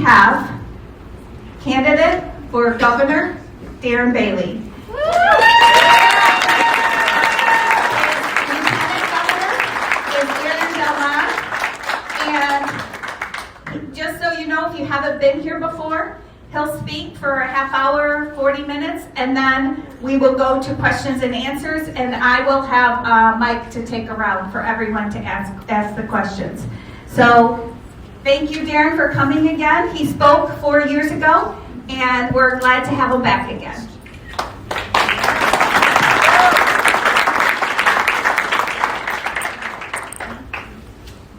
have candidate for governor, Darren Bailey. And just so you know, if you haven't been here before, he'll speak for a half hour, 40 minutes, and then we will go to questions and answers, and I will have Mike to take around for everyone to ask the questions. So thank you, Darren, for coming again. He spoke 4 years ago, and we're glad to have him back again.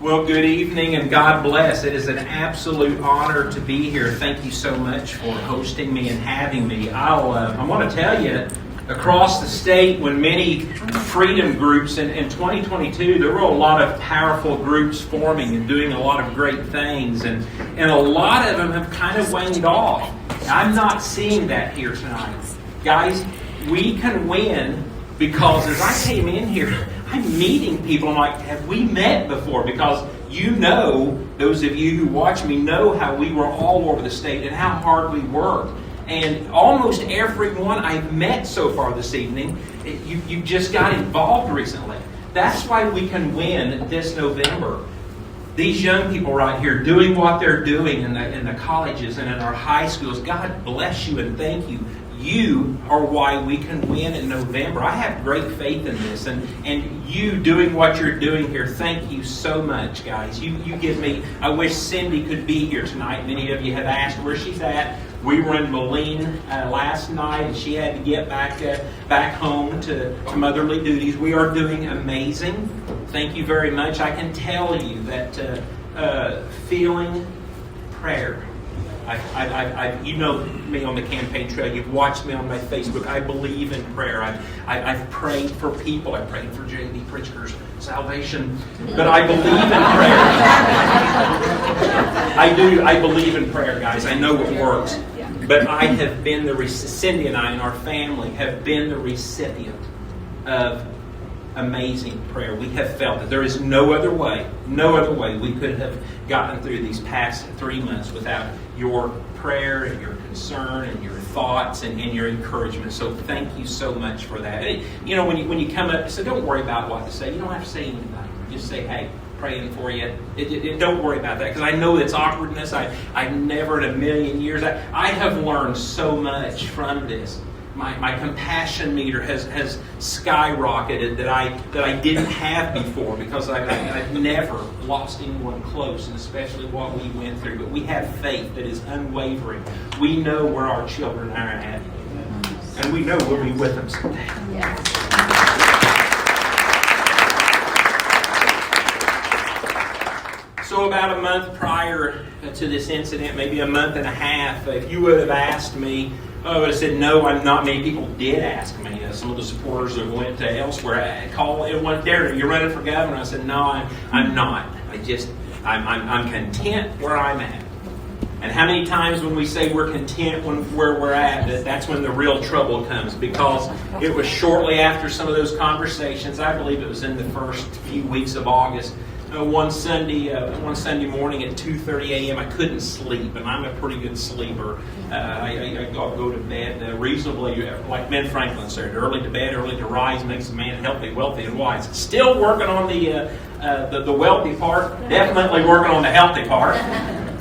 Well, good evening and God bless. It is an absolute honor to be here. Thank you so much for hosting me and having me. I want to tell you, across the state, when many freedom groups in 2022, there were a lot of powerful groups forming and doing a lot of great things, and a lot of them have kind of waned off. I'm not seeing that here tonight. Guys, we can win because as I came in here, I'm meeting people. I'm like, have we met before? Because you know, those of you who watch me know how we were all over the state and how hard we worked. And almost everyone I've met so far this evening, you just got involved recently. That's why we can win this November. These young people right here doing what they're doing in the colleges and in our high schools, God bless you and thank you. You are why we can win in November. I have great faith in this, and you doing what you're doing here, thank you so much, guys. You give me, I wish Cindy could be here tonight. Many of you have asked where she's at. We were in Moline last night, and she had to get back home to motherly duties. We are doing amazing. Thank you very much. I can tell you that feeling prayer. You know me on the campaign trail. You've watched me on my Facebook. I believe in prayer. I've prayed for people. I prayed for J.D. Pritzker's salvation. But I believe in prayer. I do. I believe in prayer, guys. I know it works. But I have been Cindy and I and our family have been the recipient of amazing prayer. We have felt that there is no other way we could have gotten through these past 3 months without your prayer and your concern and your thoughts and your encouragement. So thank you so much for that. And, you know, when you come up, so don't worry about what to say. You don't have to say anything. Just say, hey, praying for you. Don't worry about that, because I know it's awkwardness. I've never in a million years. I have learned so much from this. My compassion meter has skyrocketed that I didn't have before, because I've never lost anyone close, and especially what we went through. But we have faith that is unwavering. We know where our children are at, and we know we'll be with them someday. Yes. So about a month prior to this incident, maybe a month and a half, if you would have asked me, I would have said, no, I'm not. Many people did ask me. Some of the supporters that went to elsewhere, Darren, you're running for governor. I said, no, I'm not. I'm content where I'm at. And how many times when we say we're content where we're at, that's when the real trouble comes, because it was shortly after some of those conversations, I believe it was in the first few weeks of August, one Sunday morning at 2:30 a.m. I couldn't sleep, and I'm a pretty good sleeper. I go to bed reasonably, like Ben Franklin said, early to bed, early to rise makes a man healthy, wealthy, and wise. Still working on the wealthy part, definitely working on the healthy part.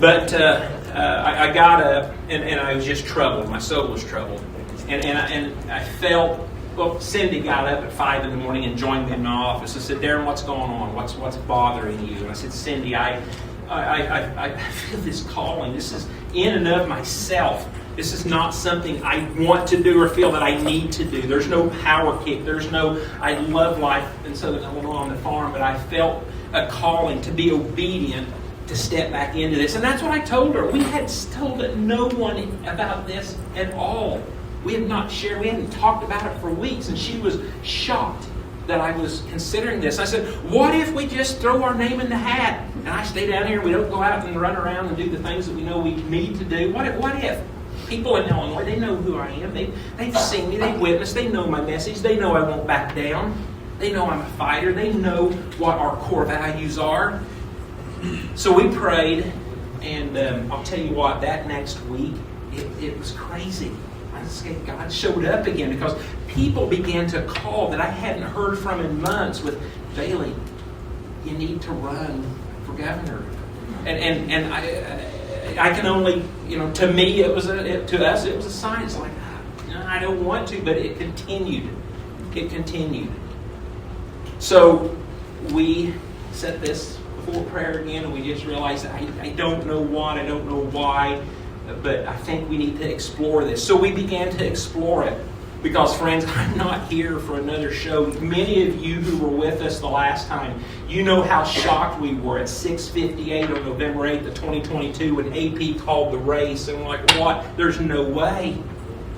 But I got up, and I was just troubled. My soul was troubled, and I felt. Well, Cindy got up at 5 in the morning and joined me in my office. I said, Darren, what's going on? What's bothering you? And I said, Cindy, I feel this calling. This is in and of myself. This is not something I want to do or feel that I need to do. There's no power kick. I love life in Southern Illinois on the farm, but I felt a calling to be obedient, to step back into this. And that's what I told her. We had told no one about this at all. We had not shared, we hadn't talked about it for weeks, and she was shocked that I was considering this. I said, what if we just throw our name in the hat, and I stay down here, we don't go out and run around and do the things that we know we need to do? What if? People in Illinois, they know who I am. They've seen me, they've witnessed, they know my message, they know I won't back down. They know I'm a fighter, they know what our core values are. So we prayed, And I'll tell you what, that next week, it was crazy. God showed up again because people began to call that I hadn't heard from in months with, Bailey, you need to run for governor. And I can only, to me, to us, it was a sign. It's like, I don't want to, but it continued. It continued. So we set this before prayer again, and we just realized I don't know what, I don't know why, but I think we need to explore this. So we began to explore it. Because, friends, I'm not here for another show. Many of you who were with us the last time, you know how shocked we were at 6:58 on November 8th of 2022 when AP called the race. And we're like, what? There's no way.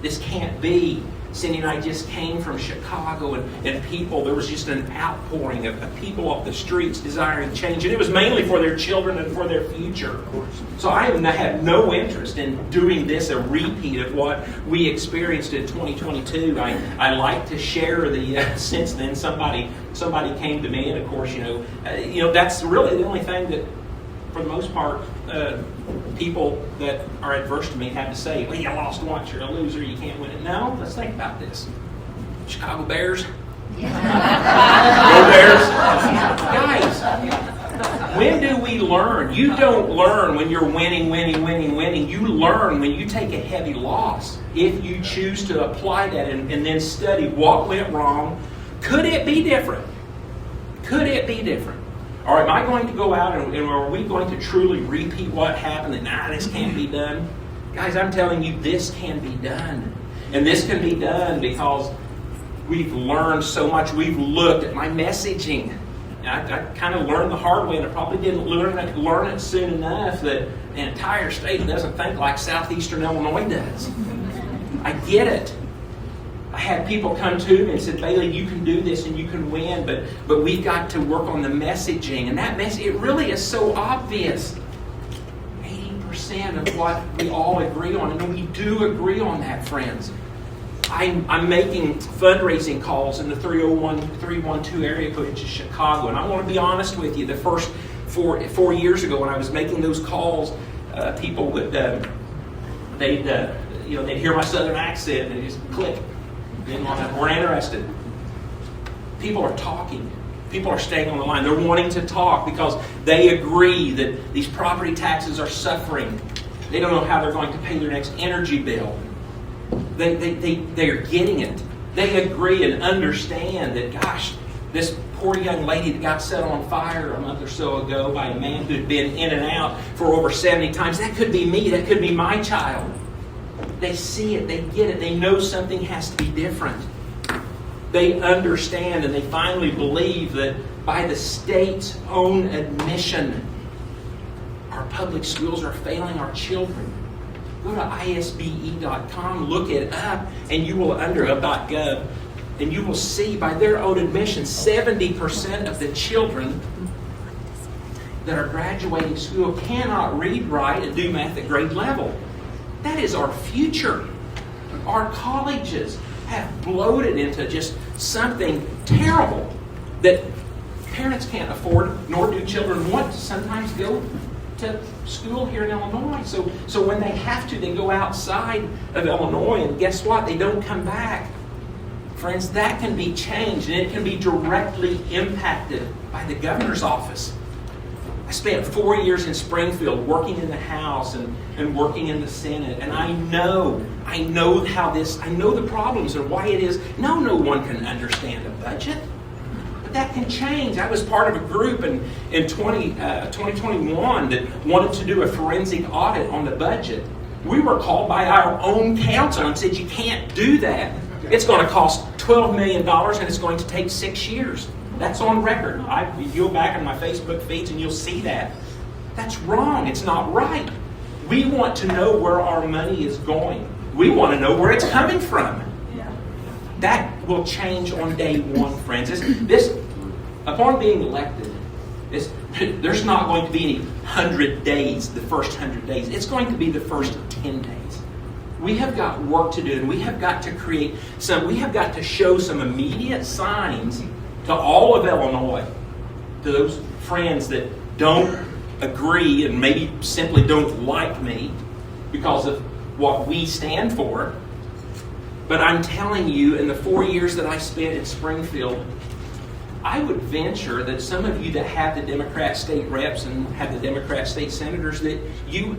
This can't be. Cindy and I just came from Chicago, and people, there was just an outpouring of people off the streets desiring change. And it was mainly for their children and for their future. So I have no interest in doing this a repeat of what we experienced in 2022. I like to share since then somebody came to me, and of course, that's really the only thing that, for the most part, people that are adverse to me have to say, well, you lost once, you're a loser, you can't win it. No, let's think about this. Chicago Bears? Go Bears? Guys, when do we learn? You don't learn when you're winning. You learn when you take a heavy loss. If you choose to apply that and then study what went wrong, could it be different? Could it be different? Or am I going to go out and are we going to truly repeat what happened and this can't be done? Guys, I'm telling you, this can be done. And this can be done because we've learned so much. We've looked at my messaging. I kind of learned the hard way, and I probably didn't learn it soon enough that the entire state doesn't think like southeastern Illinois does. I get it. I had people come to me and said, Bailey, you can do this and you can win, but we've got to work on the messaging. And that message, it really is so obvious. 80% of what we all agree on, and we do agree on that, friends. I'm making fundraising calls in the 312 area code in Chicago, and I want to be honest with you. The first four years ago, when I was making those calls, people would they'd hear my southern accent and just click. We're interested. People are talking. People are staying on the line. They're wanting to talk because they agree that these property taxes are suffering. They don't know how they're going to pay their next energy bill. They are getting it. They agree and understand that, gosh, this poor young lady that got set on fire a month or so ago by a man who'd been in and out for over 70 times, that could be me. That could be my child. They see it, they get it, they know something has to be different. They understand and they finally believe that by the state's own admission, our public schools are failing our children. Go to isbe.com, look it up, and you will .gov, and you will see by their own admission, 70% of the children that are graduating school cannot read, write, and do math at grade level. That is our future. Our colleges have bloated into just something terrible that parents can't afford, nor do children want to sometimes go to school here in Illinois. So when they have to, they go outside of Illinois, and guess what? They don't come back. Friends, that can be changed, and it can be directly impacted by the governor's office. I spent 4 years in Springfield working in the House and working in the Senate, and I know the problems and why it is. No one can understand a budget, but that can change. I was part of a group in 2021 that wanted to do a forensic audit on the budget. We were called by our own counsel and said, you can't do that. It's going to cost $12 million and it's going to take 6 years. That's on record. You go back on my Facebook feeds and you'll see that. That's wrong. It's not right. We want to know where our money is going. We want to know where it's coming from. Yeah. That will change on day one, friends. Upon being elected, there's not going to be any 100 days, the first 100 days. It's going to be the first 10 days. We have got work to do, and we have got to we have got to show some immediate signs to all of Illinois, to those friends that don't agree and maybe simply don't like me because of what we stand for. But I'm telling you, in the 4 years that I spent in Springfield, I would venture that some of you that have the Democrat state reps and have the Democrat state senators, that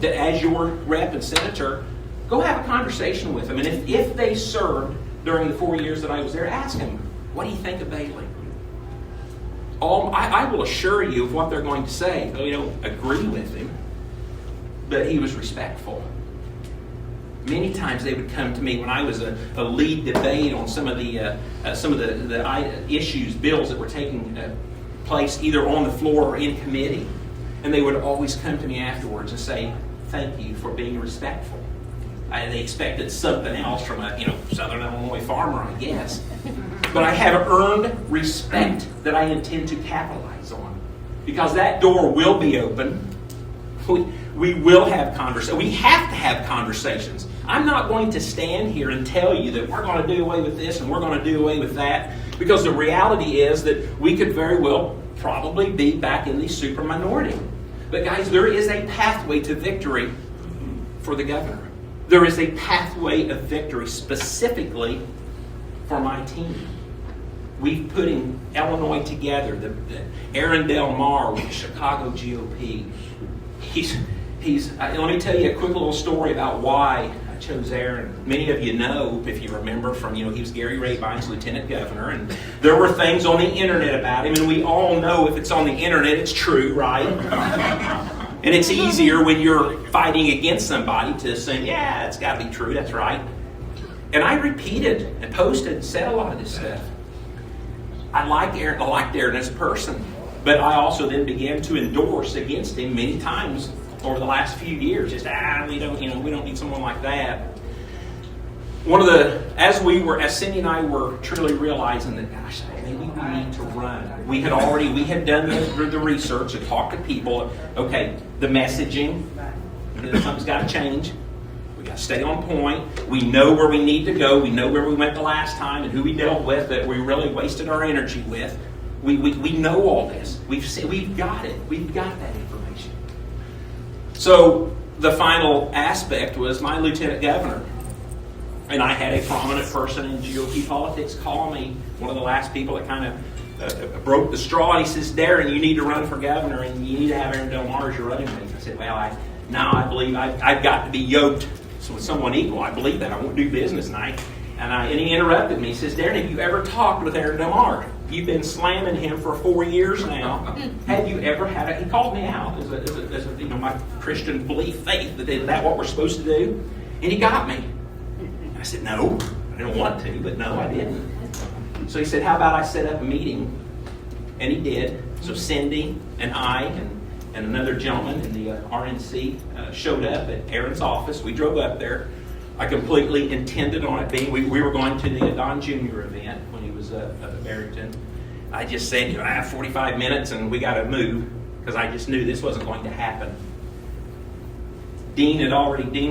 as your rep and senator, go have a conversation with them. And if they served during the 4 years that I was there, ask them, what do you think of Bailey? I will assure you of what they're going to say. Though you don't agree with him, but he was respectful. Many times they would come to me when I was a lead debate on some of the issues, bills that were taking place either on the floor or in committee, and they would always come to me afterwards and say, "Thank you for being respectful." They expected something else from a Southern Illinois farmer, I guess. But I have earned respect that I intend to capitalize on, because that door will be open. We will have conversations. We have to have conversations. I'm not going to stand here and tell you that we're going to do away with this and we're going to do away with that, because the reality is that we could very well probably be back in the super minority. But guys, there is a pathway to victory for the governor. There is a pathway of victory specifically for my team. We've put in Illinois together. The Aaron Del Mar with the Chicago GOP. Let me tell you a quick little story about why I chose Aaron. Many of you know, if you remember from, he was Gary Rabine's lieutenant governor, and there were things on the internet about him, and we all know if it's on the internet, it's true, right? And it's easier when you're fighting against somebody to assume, yeah, it's got to be true, that's right. And I repeated and posted and said a lot of this stuff. I liked Aaron as a person, but I also then began to endorse against him many times over the last few years. Just we don't need someone like that. As Cindy and I were truly realizing that, gosh, maybe we need to run. We had done the research and talked to people. Okay, the messaging, something's got to change. We got to stay on point. We know where we need to go. We know where we went the last time and who we dealt with that we really wasted our energy with. We know all this. We've got it. We've got that information. So the final aspect was my lieutenant governor. And I had a prominent person in GOP politics call me, one of the last people that kind of broke the straw. And he says, "Darren, you need to run for governor and you need to have Aaron Del Mar as your running mate." I said, "Well, I believe I've got to be yoked with someone equal. I believe that. I won't do business." And he interrupted me. He says, "Darren, have you ever talked with Aaron Del Mar? You've been slamming him for 4 years now. Have you ever had he called me out as my Christian belief faith that what we're supposed to do? And he got me. I said, "No, I didn't want to, but no, I didn't." So he said, "How about I set up a meeting?" And he did. So Cindy and I and another gentleman in the RNC showed up at Aaron's office. We drove up there. I completely intended on it being, we were going to the Don Jr. event when he was up at Barrington. I just said, I have 45 minutes and we got to move, because I just knew this wasn't going to happen. Dean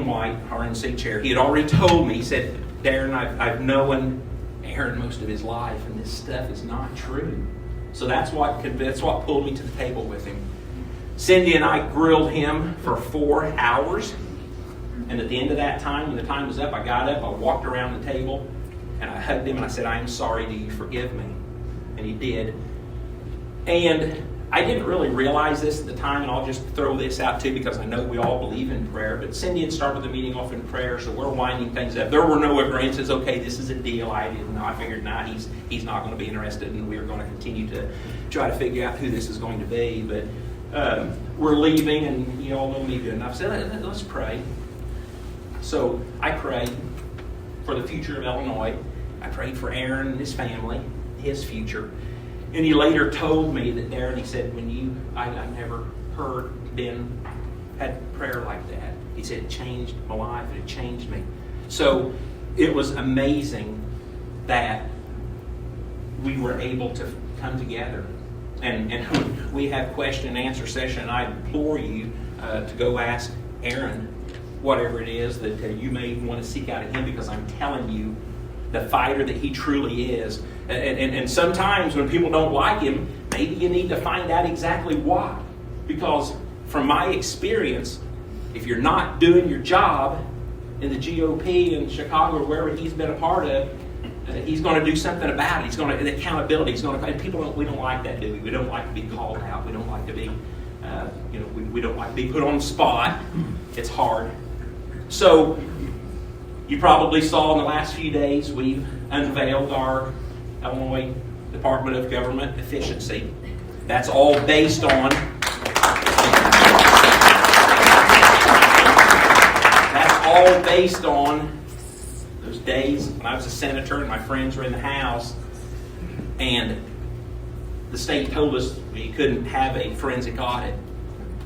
White, RNC chair, he had already told me, he said, "Darren, I've known Aaron most of his life, and this stuff is not true." So that's what pulled me to the table with him. Cindy and I grilled him for 4 hours. And at the end of that time, when the time was up, I got up, I walked around the table, and I hugged him, and I said, "I am sorry, do you forgive me?" And he did. And I didn't really realize this at the time, and I'll just throw this out too, because I know we all believe in prayer. But Cindy had started the meeting off in prayer, so we're winding things up. There were no agreements. Okay, this is a deal. I didn't know. I figured, he's not going to be interested, and we are going to continue to try to figure out who this is going to be. But we're leaving, and you all know me good enough. So let's pray. So I prayed for the future of Illinois. I prayed for Aaron and his family, his future. And he later told me that, "Darren," he said, I've never had prayer like that. He said, "It changed my life, and it changed me." So it was amazing that we were able to come together. And when we have question and answer session, I implore you to go ask Aaron whatever it is that you may want to seek out of him, because I'm telling you, the fighter that he truly is. And sometimes when people don't like him, maybe you need to find out exactly why. Because from my experience, if you're not doing your job in the GOP in Chicago or wherever he's been a part of, he's going to do something about it. He's going to, the accountability. He's going to, and people we don't like that, do we? We don't like to be called out. We don't like to be, we don't like to be put on the spot. It's hard. So you probably saw in the last few days we've unveiled our Illinois Department of Government Efficiency. That's all based on those days when I was a senator and my friends were in the House, and the state told us we couldn't have a forensic audit.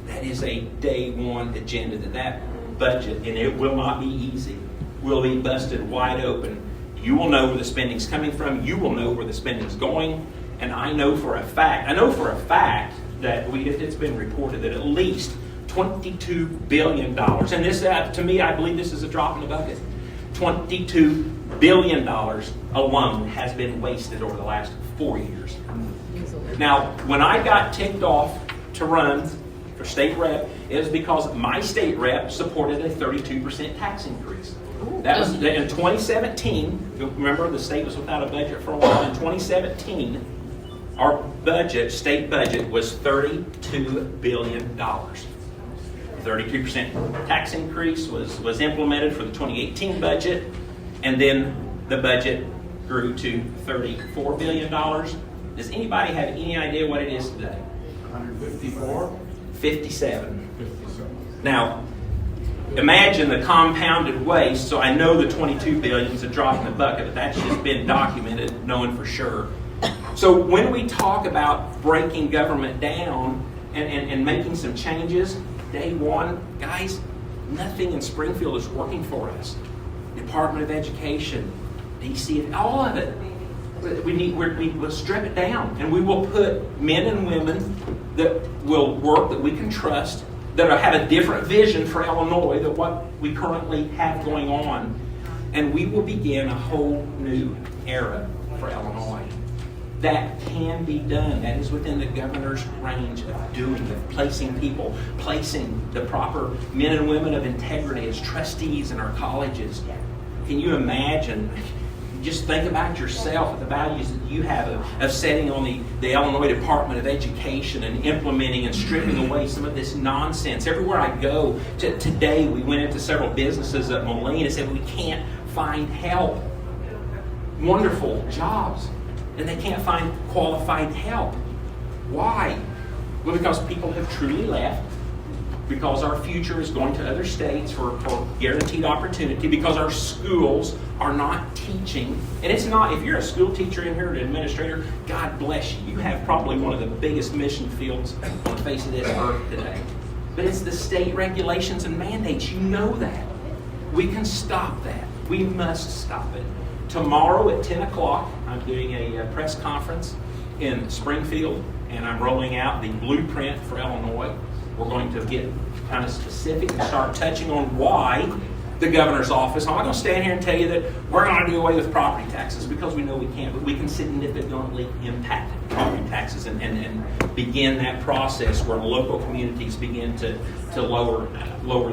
That is a day one agenda. That budget, and it will not be easy, will be busted wide open. You will know where the spending's coming from. You will know where the spending's going. And I know for a fact that it's been reported that at least $22 billion, and this, to me, I believe this is a drop in the bucket. $22 billion alone has been wasted over the last 4 years. Now, when I got ticked off to run for state rep, it was because my state rep supported a 32% tax increase. That was in 2017. You'll remember the state was without a budget for a while. In 2017, our budget, state budget, was $32 billion. 32% tax increase was implemented for the 2018 budget, and then the budget grew to $34 billion. Does anybody have any idea what it is today? 154? 57. Now, imagine the compounded waste. So I know the $22 billion is a drop in the bucket, but that's just been documented, knowing for sure. So when we talk about breaking government down and making some changes, day one, guys, nothing in Springfield is working for us. Department of Education, DC, all of it. We'll strip it down, and we will put men and women that will work, that we can trust, that have a different vision for Illinois than what we currently have going on. And we will begin a whole new era for Illinois. That can be done. That is within the governor's range of doing, of placing people, placing the proper men and women of integrity as trustees in our colleges. Can you imagine? Just think about yourself, the values that you have of setting on the Illinois Department of Education and implementing and stripping away some of this nonsense. Everywhere I go, today we went into several businesses at Moline and said we can't find help. Wonderful jobs. And they can't find qualified help. Why? Well, because people have truly left, because our future is going to other states for guaranteed opportunity, because our schools are not teaching. And it's not, if you're a school teacher in here, an administrator, God bless you. You have probably one of the biggest mission fields on the face of this earth today. But it's the state regulations and mandates. You know that. We can stop that. We must stop it. Tomorrow at 10 o'clock, I'm doing a press conference in Springfield, and I'm rolling out the blueprint for Illinois. We're going to get kind of specific and start touching on why the governor's office. I'm not going to stand here and tell you that we're going to do away with property taxes, because we know we can't, but we can significantly impact property taxes and begin that process where local communities begin to lower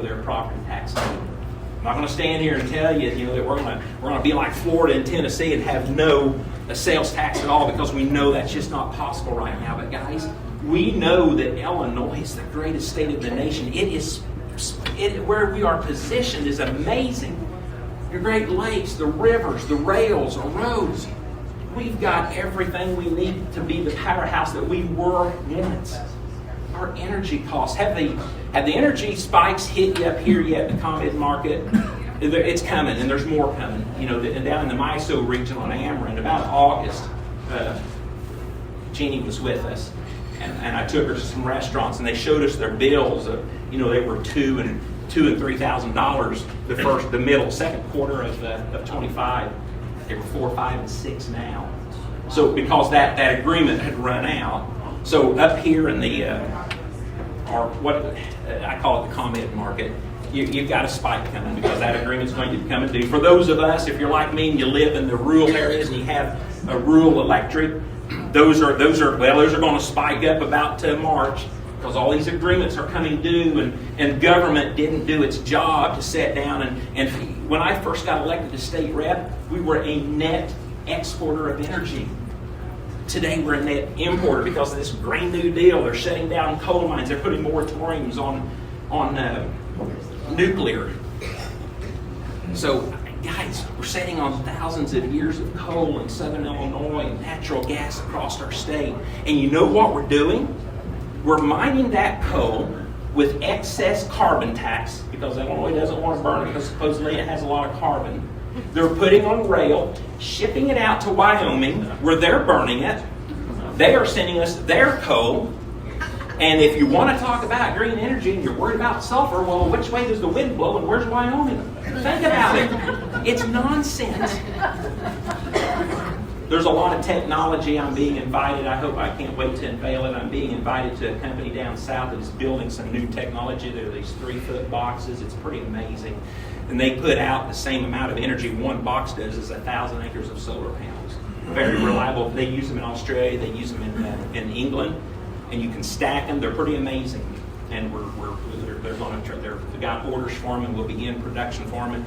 their property taxes. I'm not going to stand here and tell you, that we're going to be like Florida and Tennessee and have no sales tax at all, because we know that's just not possible right now. But guys, we know that Illinois is the greatest state of the nation. Where we are positioned is amazing. Your Great Lakes, the rivers, the rails, the roads. We've got everything we need to be the powerhouse that we were once. Our energy costs, have the energy spikes hit you up here yet, the ComEd market? It's coming, and there's more coming. Down in the MISO region on Ameren, about August, Jeannie was with us, and I took her to some restaurants, and they showed us their bills. They were $2,000 and $3,000 the middle, second quarter of 25. They were 4, 5, and 6 now. So because that agreement had run out. So up here in what I call it the ComEd market, you've got a spike coming, because that agreement's going to be coming due. For those of us, if you're like me and you live in the rural areas and you have a rural electric, those are going to spike up about to March. because all these agreements are coming due, and government didn't do its job to sit down. And when I first got elected to state rep, we were a net exporter of energy. Today we're a net importer because of this Green New Deal. They're shutting down coal mines. They're putting moratoriums on nuclear. So, guys, we're sitting on thousands of years of coal in southern Illinois and natural gas across our state. And you know what we're doing? We're mining that coal with excess carbon tax because Illinois doesn't want to burn it because supposedly it has a lot of carbon. They're putting on rail, shipping it out to Wyoming where they're burning it. They are sending us their coal. And if you want to talk about green energy and you're worried about sulfur, well, which way does the wind blow and where's Wyoming? Think about it. It's nonsense. There's a lot of technology. I'm being invited. I can't wait to unveil it. I'm being invited to a company down south that is building some new technology. There are these 3-foot boxes. It's pretty amazing. And they put out the same amount of energy one box does as 1,000 acres of solar panels. Very reliable. They use them in Australia. They use them in England. And you can stack them. They're pretty amazing. And they're going to we got orders for them, and we'll begin production for them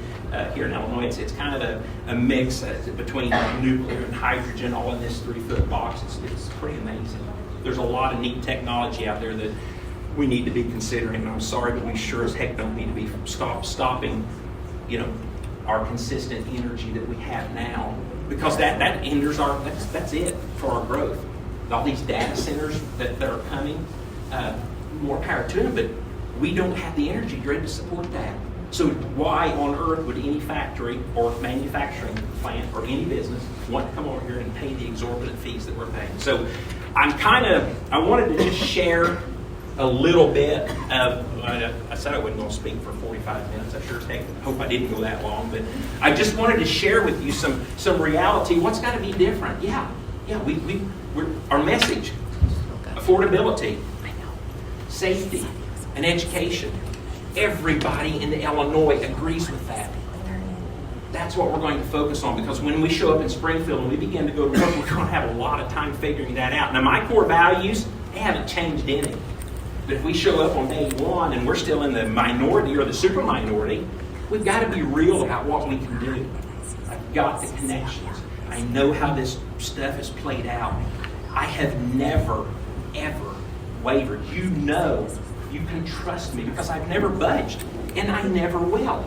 here in Illinois. It's kind of a mix between nuclear and hydrogen, all in this 3-foot box. It's pretty amazing. There's a lot of neat technology out there that we need to be considering. And I'm sorry, but we sure as heck don't need to be stopping, our consistent energy that we have now, because that hinders that's it for our growth. All these data centers that are coming, more power to them, but we don't have the energy grid to support that. So why on earth would any factory or manufacturing plant or any business want to come over here and pay the exorbitant fees that we're paying? So I wanted to just share a little bit of, I said I wasn't going to speak for 45 minutes. I sure as heck hope I didn't go that long, but I just wanted to share with you some reality. What's got to be different? Yeah, we're our message, affordability, safety, and education. Everybody in Illinois agrees with that. That's what we're going to focus on, because when we show up in Springfield and we begin to go to work, we're going to have a lot of time figuring that out. Now, my core values, they haven't changed any. But if we show up on day one and we're still in the minority or the super minority, we've got to be real about what we can do. I've got the connections. I know how this stuff is played out. I have never, ever wavered. You can trust me because I've never budged, and I never will.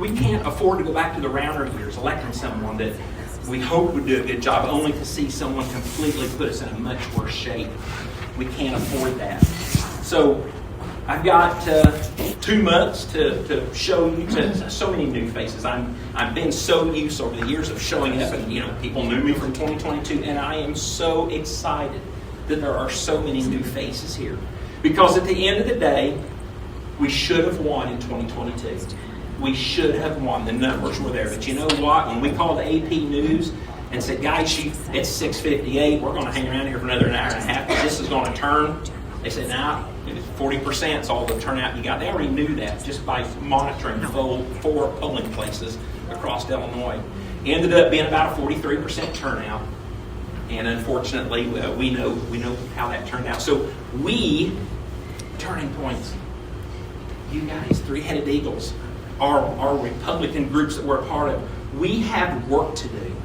We can't afford to go back to the rounder years, electing someone that we hope would do a good job, only to see someone completely put us in a much worse shape. We can't afford that. So I've got 2 months to show you to so many new faces. I've been so used over the years of showing up, and people knew me from 2022, and I am so excited that there are so many new faces here. Because at the end of the day, we should have won in 2022. We should have won. The numbers were there. But you know what? When we called AP News and said, guys, it's 6:58, we're going to hang around here for another hour and a half, but this is going to turn. They said, nah, 40% is all the turnout you got. They already knew that just by monitoring the 4 polling places across Illinois. It ended up being about a 43% turnout. And unfortunately, we know how that turned out. So turning points, you guys, Three-Headed Eagles, our Republican groups that we're a part of, we have work to do.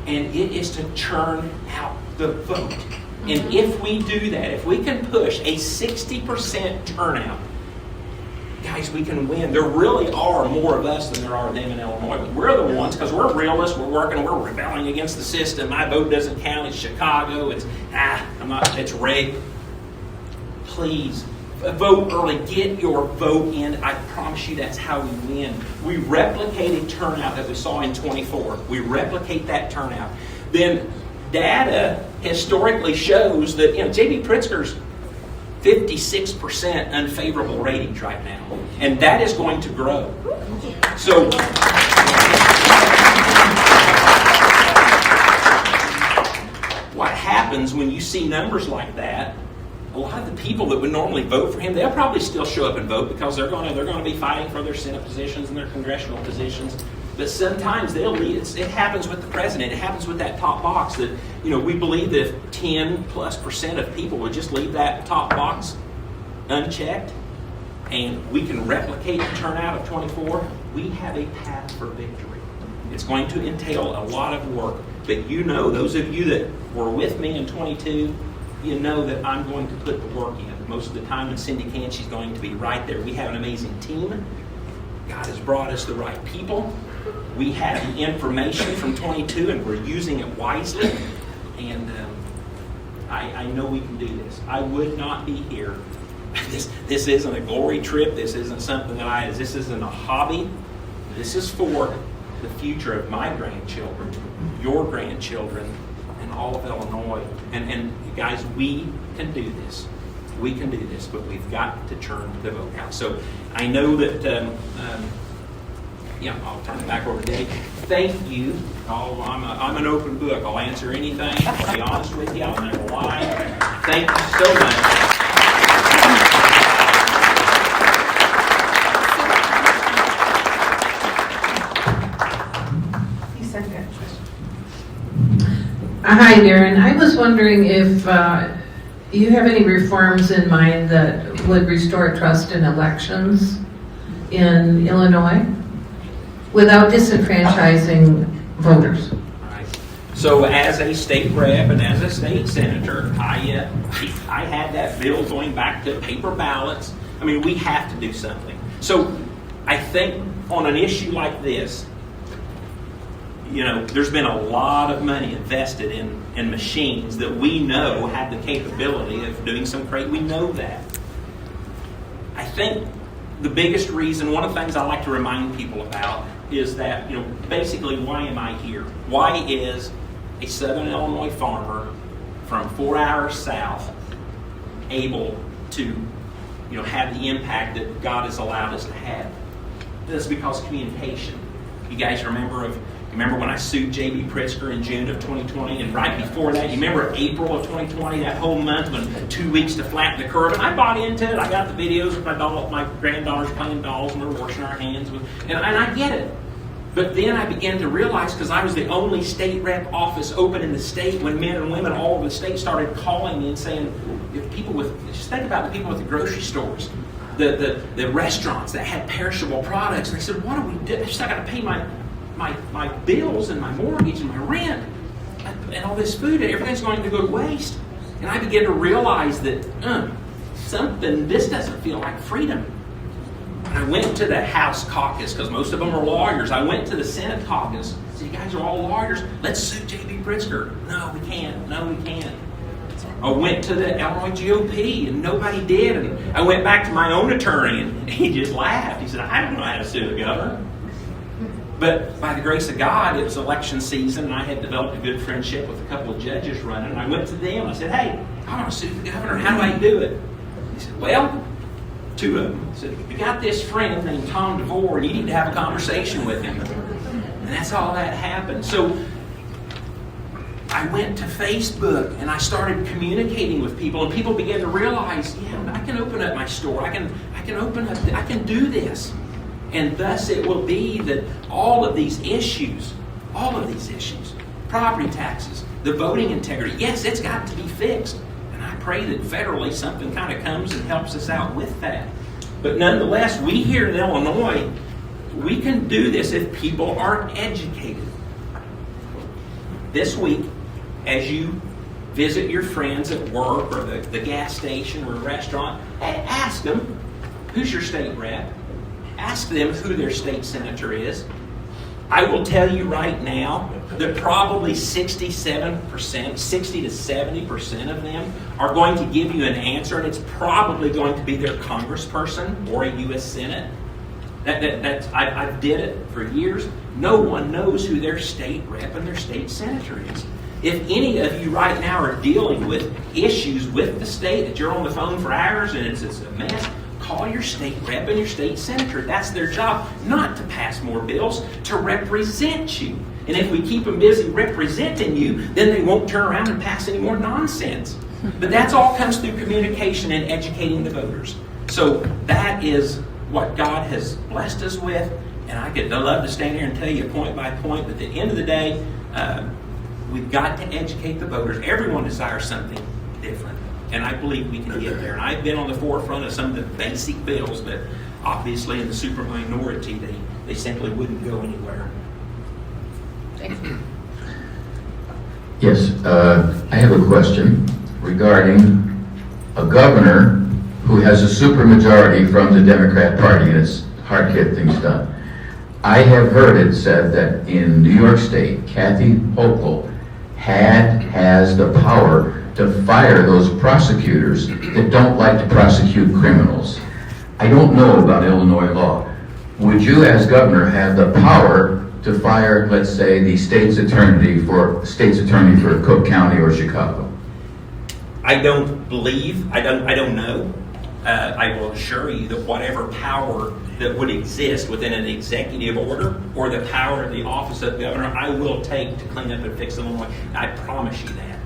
And it is to churn out the vote. And if we do that, if we can push a 60% turnout, guys, we can win. There really are more of us than there are them in Illinois. But we're the ones, because we're realists, we're working, we're rebelling against the system. My vote doesn't count. It's Chicago. It's rigged. Please, vote early. Get your vote in. I promise you that's how we win. We replicated turnout that we saw in 24. We replicate that turnout. Then data historically shows that J.B. Pritzker's 56% unfavorable ratings right now. And that is going to grow. So what happens when you see numbers like that, a lot of the people that would normally vote for him, they'll probably still show up and vote because they're going to be fighting for their Senate positions and their congressional positions. But sometimes they'll leave. It happens with the president. It happens with that top box that, we believe that if 10+% of people would just leave that top box unchecked, and we can replicate the turnout of 24, we have a path for victory. It's going to entail a lot of work, but those of you that were with me in 22, you know that I'm going to put the work in. Most of the time when Cindy can, she's going to be right there. We have an amazing team. God has brought us the right people. We have the information from 22, and we're using it wisely. And I know we can do this. I would not be here. This isn't a glory trip. This isn't something this isn't a hobby. This is for the future of my grandchildren, your grandchildren, and all of Illinois. And guys, we can do this. We can do this, but we've got to turn the vote out. So I know that, I'll turn it back over to Dave. Thank you. I'm an open book. I'll answer anything. I'll be honest with you. I'll never lie. Thank you so much. Hi, Darren. I was wondering if you have any reforms in mind that would restore trust in elections in Illinois without disenfranchising voters. Right. So as a state rep and as a state senator, I had that bill going back to paper ballots. I mean, we have to do something. So I think on an issue like this, there's been a lot of money invested in machines that we know have the capability of doing some great. We know that. I think the biggest reason, one of the things I like to remind people about is that, basically, why am I here? Why is a Southern Illinois farmer from 4 hours south able to, have the impact that God has allowed us to have? That's because communication. You guys remember when I sued J.B. Pritzker in June of 2020, and right before that, you remember April of 2020, that whole month when 2 weeks to flatten the curve, and I bought into it. I got the videos of my granddaughters playing dolls, and we're washing our hands, and I get it. But then I began to realize, because I was the only state rep office open in the state, when men and women all over the state started calling me and saying, just think about the people with the grocery stores, the restaurants that had perishable products, and I said, what do we do? I got to pay my bills and my mortgage and my rent and all this food, and everything's going to go to waste. And I began to realize that this doesn't feel like freedom. And I went to the House caucus, because most of them are lawyers. I went to the Senate caucus. I said, you guys are all lawyers. Let's sue J.B. Pritzker. No, we can't. No, we can't. I went to the Illinois GOP, and nobody did. And I went back to my own attorney, and he just laughed. He said, I don't know how to sue the governor. But by the grace of God, it was election season, and I had developed a good friendship with a couple of judges running. And I went to them, and I said, hey, I want to sue the governor. How do I do it? He said, well, two of them. He said, you got this friend named Tom DeVore, and you need to have a conversation with him. And that's all that happened. So I went to Facebook, and I started communicating with people, and people began to realize, I can open up my store. I can do this. And thus it will be that all of these issues, property taxes, the voting integrity, yes, it's got to be fixed. And I pray that federally something kind of comes and helps us out with that. But nonetheless, we here in Illinois, we can do this if people are educated. This week, as you visit your friends at work or the gas station or restaurant, ask them, who's your state rep? Ask them who their state senator is. I will tell you right now that probably 67%, 60 to 70% of them are going to give you an answer, and it's probably going to be their congressperson or a U.S. Senate. I did it for years. No one knows who their state rep and their state senator is. If any of you right now are dealing with issues with the state that you're on the phone for hours and it's a mess, call your state rep and your state senator. That's their job, not to pass more bills, to represent you. And if we keep them busy representing you, then they won't turn around and pass any more nonsense. But that's all comes through communication and educating the voters. So that is what God has blessed us with, And I'd love to stand here and tell you point by point, but at the end of the day, we've got to educate the voters. Everyone desires something different, and I believe we can get there. And I've been on the forefront of some of the basic bills, but obviously in the super minority, they simply wouldn't go anywhere. Thank you. Yes, I have a question regarding a governor who has a supermajority from the Democrat Party, and it's hard to get things done. I have heard it said that in New York State, Kathy Hochul has the power to fire those prosecutors that don't like to prosecute criminals. I don't know about Illinois law. Would you, as governor, have the power to fire, let's say, the state's attorney for Cook County or Chicago? I don't know. I will assure you that whatever power that would exist within an executive order or the power of the office of governor, I will take to clean up and fix Illinois. I promise you that.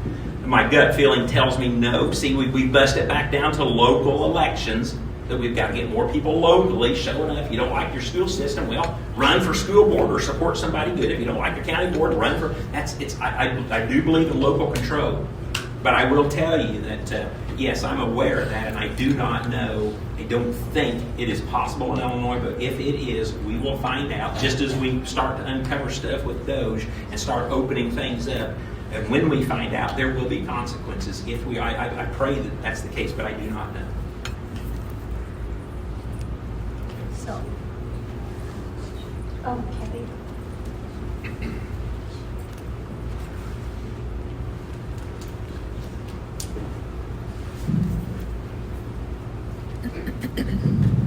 My gut feeling tells me no. See, we busted back down to local elections, that we've got to get more people locally showing up. If you don't like your school system, well, run for school board or support somebody good. If you don't like your county board, run for, I do believe in local control. But I will tell you that, yes, I'm aware of that, and I do not know, I don't think it is possible in Illinois, but if it is, we will find out, just as we start to uncover stuff with Doge and start opening things up. And when we find out, there will be consequences. I pray that that's the case, but I do not know. So, okay.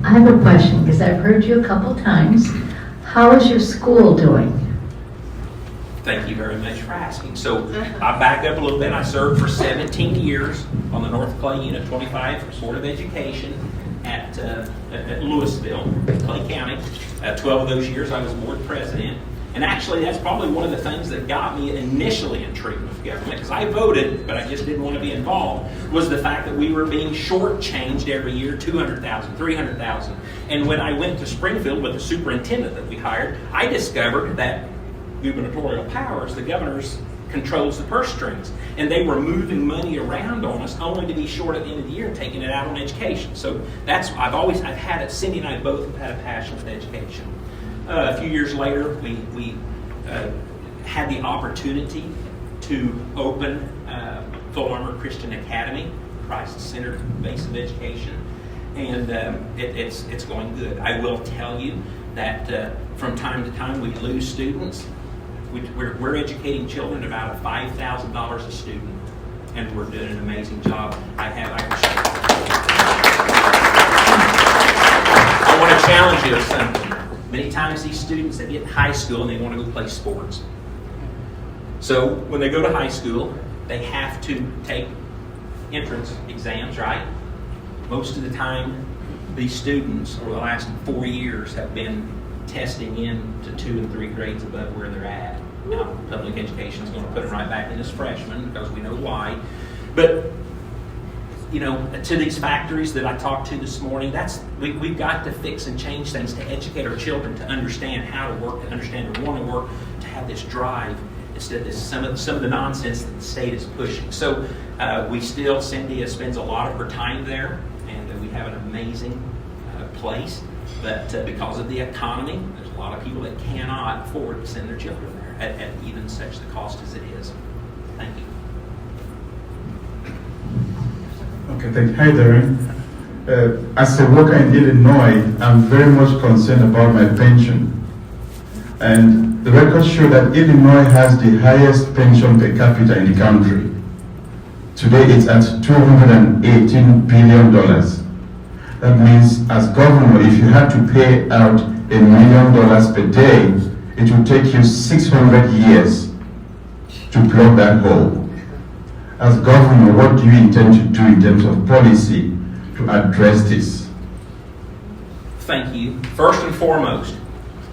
I have a question, because I've heard you a couple times. How is your school doing? Thank you very much for asking. So I back up a little bit. I served for 17 years on the North Clay Unit 25 Board of Education at Louisville, Clay County. 12 of those years I was board president. And actually, that's probably one of the things that got me initially intrigued with government, because I voted, but I just didn't want to be involved, was the fact that we were being shortchanged every year, $200,000, $300,000. And when I went to Springfield with the superintendent that we hired, I discovered that gubernatorial powers, the governor's controls the purse strings, and they were moving money around on us only to be short at the end of the year and taking it out on education. So that's, I've had it. Cindy and I both have had a passion for education. A few years later, we had the opportunity to open Full Armor Christian Academy, Christ-centered base of education, and it's going good. I will tell you that from time to time we lose students. We're educating children about $5,000 a student, and we're doing an amazing job. I want to challenge you with something. Many times these students, they get in high school and they want to go play sports. So when they go to high school, they have to take entrance exams, right? Most of the time, these students over the last 4 years have been testing in to 2 and 3 grades above where they're at. Now, public education is going to put them right back in as freshmen because we know why. But to these factories that I talked to this morning, we've got to fix and change things to educate our children to understand how to work, to understand to want to work, to have this drive instead of this, some of the nonsense that the state is pushing. So Cindy spends a lot of her time there, and we have an amazing place. But because of the economy, there's a lot of people that cannot afford to send their children there at even such the cost as it is. Thank you. Okay, thank you. Hi, Darren. As a worker in Illinois, I'm very much concerned about my pension. And the records show that Illinois has the highest pension per capita in the country. Today it's at $218 billion. That means, as governor, if you had to pay out $1 million per day, it would take you 600 years to plug that hole. As governor, what do you intend to do in terms of policy to address this? Thank you. First and foremost,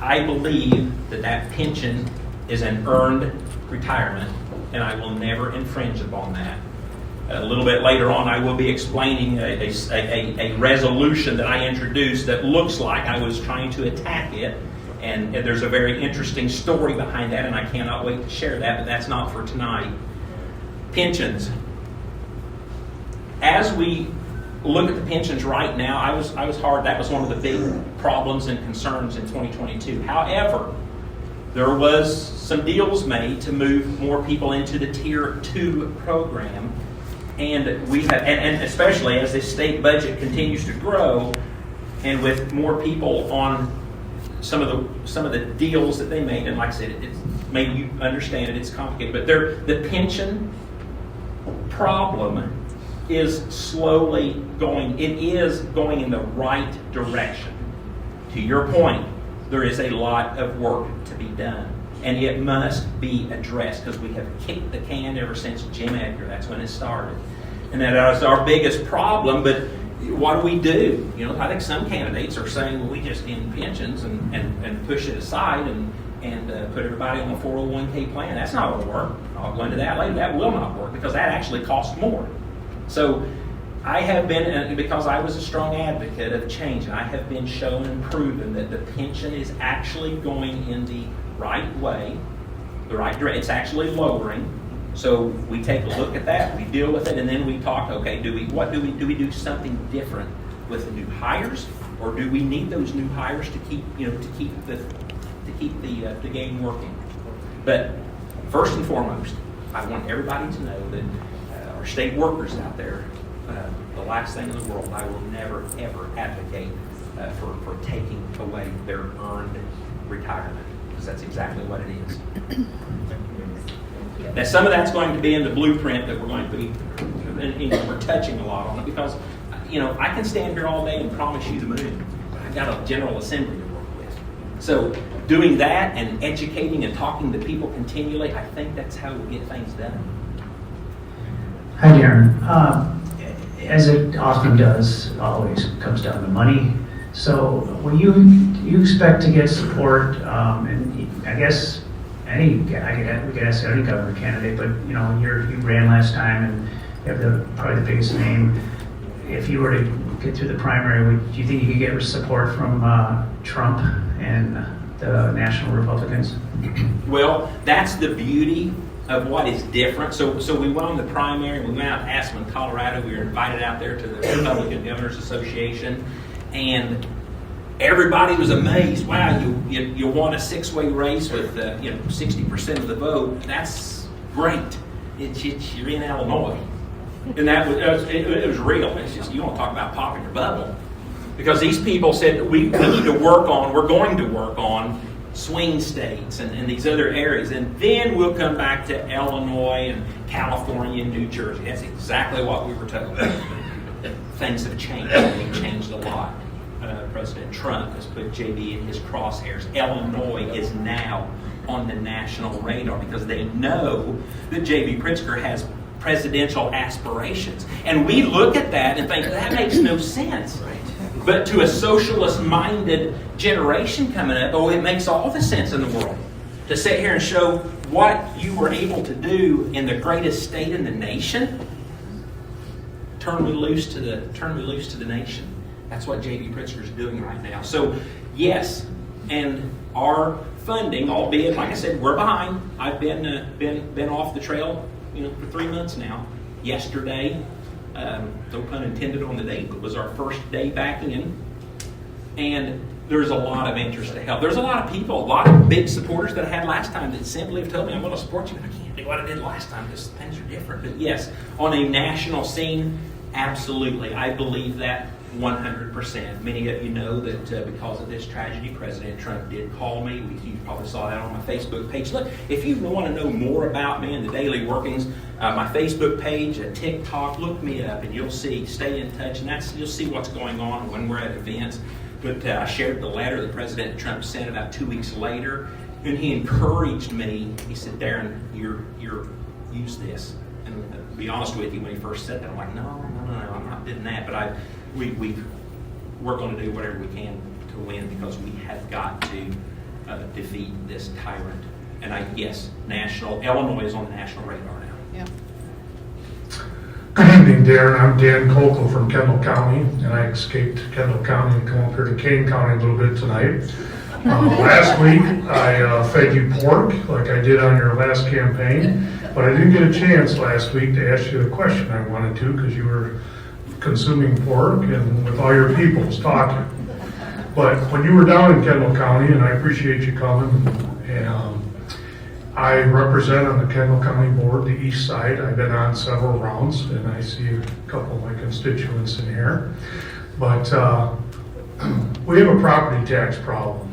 I believe that pension is an earned retirement, and I will never infringe upon that. A little bit later on, I will be explaining a resolution that I introduced that looks like I was trying to attack it, And there's a very interesting story behind that, and I cannot wait to share that, but that's not for tonight. Pensions. As we look at the pensions right now, I was hard. That was one of the big problems and concerns in 2022. However, there was some deals made to move more people into the Tier 2 program, and we have, and especially as this state budget continues to grow, and with more people on some of the deals that they made, and like I said, it's maybe you understand it, it's complicated, but the pension problem is slowly going, it is going in the right direction. To your point, there is a lot of work to be done, and it must be addressed because we have kicked the can ever since Jim Edgar. That's when it started. And that is our biggest problem, but what do? You know, I think some candidates are saying, well, we just end pensions and push it aside and put everybody on a 401k plan. That's not going to work. I'll go into that later. That will not work because that actually costs more. So I have been, because I was a strong advocate of change, and I have been shown and proven that the pension is actually going in the right way, the right direction. It's actually lowering. So we take a look at that, we deal with it, and then we talk, okay, do we do something different with the new hires, or do we need those new hires to keep the game working? But first and foremost, I want everybody to know that our state workers out there, the last thing in the world, I will never ever advocate for taking away their earned retirement, because that's exactly what it is. Now, some of that's going to be in the blueprint that we're going to be, and we're touching a lot on it, because, you know, I can stand here all day and promise you the moon, but I've got a General Assembly to work with. So doing that and educating and talking to people continually, I think that's how we get things done. Hi, Darren. As it often does, it always comes down to money. So when you expect to get support, and I guess we could ask any governor candidate, but you know, you ran last time and you have probably the biggest name. If you were to get through the primary, do you think you could get support from Trump and the national Republicans? Well, that's the beauty of what is different. So we won the primary. We went out to Aspen, Colorado. We were invited out there to the Republican Governors Association, and everybody was amazed. Wow, you won a 6-way race with 60% of the vote. That's great. You're in Illinois, and that was it was real. It's just, you want to talk about popping your bubble, because these people said we need to work on. We're going to work on swing states and these other areas, and then we'll come back to Illinois and California and New Jersey. That's exactly what we were told. Things have changed. They've changed a lot. President Trump has put JB in his crosshairs. Illinois is now on the national radar because they know that J.B. Pritzker has presidential aspirations. And we look at that and think, that makes no sense. But to a socialist-minded generation coming up, it makes all the sense in the world to sit here and show what you were able to do in the greatest state in the nation. Turn me loose to the nation. That's what J.B. Pritzker is doing right now. So, yes, and our funding, albeit, like I said, we're behind. I've been off the trail, for 3 months now. Yesterday, no pun intended on the date, but was our first day back in. And there's a lot of interest to help. There's a lot of people, a lot of big supporters that I had last time that simply have told me, I'm going to support you, but I can't do what I did last time because things are different. But yes, on a national scene, absolutely. I believe that 100%. Many of you know that because of this tragedy, President Trump did call me. You probably saw that on my Facebook page. Look, if you want to know more about me and the daily workings, my Facebook page, TikTok, look me up and you'll see. Stay in touch, and you'll see what's going on when we're at events. But I shared the letter that President Trump sent about 2 weeks later, and he encouraged me. He said, Darren, use this. And to be honest with you, when he first said that, I'm like, no, I'm not doing that. But we're going to do whatever we can to win, because we have got to defeat this tyrant. And Illinois is on the national radar now. Yeah. Good evening, Darren. I'm Dan Kolkel from Kendall County, and I escaped Kendall County and come up here to Kane County a little bit tonight. Last week, I fed you pork like I did on your last campaign, but I didn't get a chance last week to ask you the question I wanted to because you were consuming pork and with all your peoples talking. But when you were down in Kendall County, and I appreciate you coming, and I represent on the Kendall County Board, the east side. I've been on several rounds, and I see a couple of my constituents in here. But we have a property tax problem.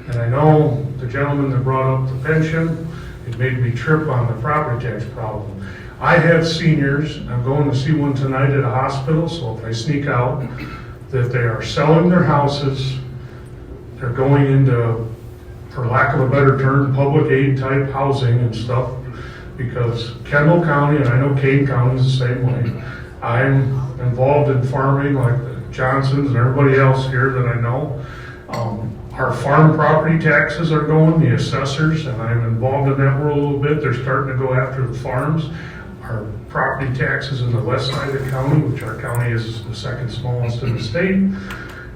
And I know the gentleman that brought up the pension, it made me trip on the property tax problem. I have seniors, I'm going to see one tonight at a hospital, so if I sneak out, that they are selling their houses, they're going into, for lack of a better term, public aid type housing and stuff, because Kendall County, and I know Kane County is the same way, I'm involved in farming like the Johnsons and everybody else here that I know. Our farm property taxes are going, the assessors, and I'm involved in that world a little bit. They're starting to go after the farms. Our property taxes in the west side of the county, which our county is the second smallest in the state,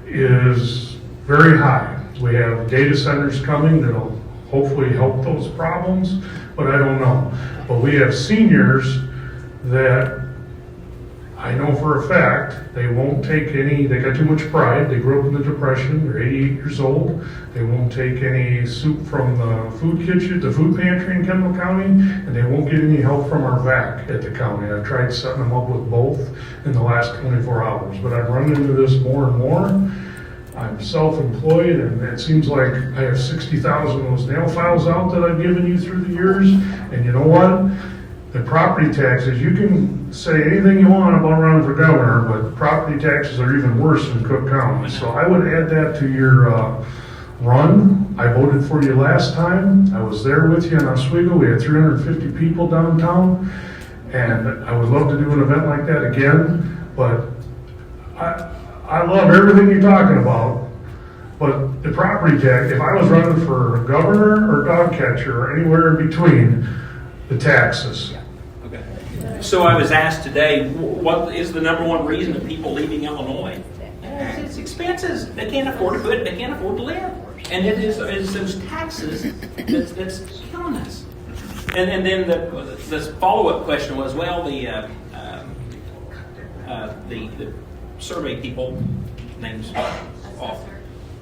is very high. We have data centers coming that'll hopefully help those problems, but I don't know. But we have seniors that I know for a fact they won't take any, they got too much pride, they grew up in the Depression, they're 88 years old, they won't take any soup from the food kitchen, the food pantry in Kendall County, and they won't get any help from our VAC at the county. I've tried setting them up with both in the last 24 hours, but I've run into this more and more. I'm self-employed, and it seems like I have 60,000 of those nail files out that I've given you through the years, and you know what? The property taxes, you can say anything you want about running for governor, but property taxes are even worse in Cook County. So I would add that to your run. I voted for you last time. I was there with you in Oswego. We had 350 people downtown, and I would love to do an event like that again. But I love everything you're talking about. But the property tax, if I was running for governor or dog catcher or anywhere in between, the taxes. Okay. So I was asked today, what is the number one reason of people leaving Illinois? It's expenses. They can't afford to live. And it is those taxes that's killing us. And then the follow-up question was, well, the survey people, names off.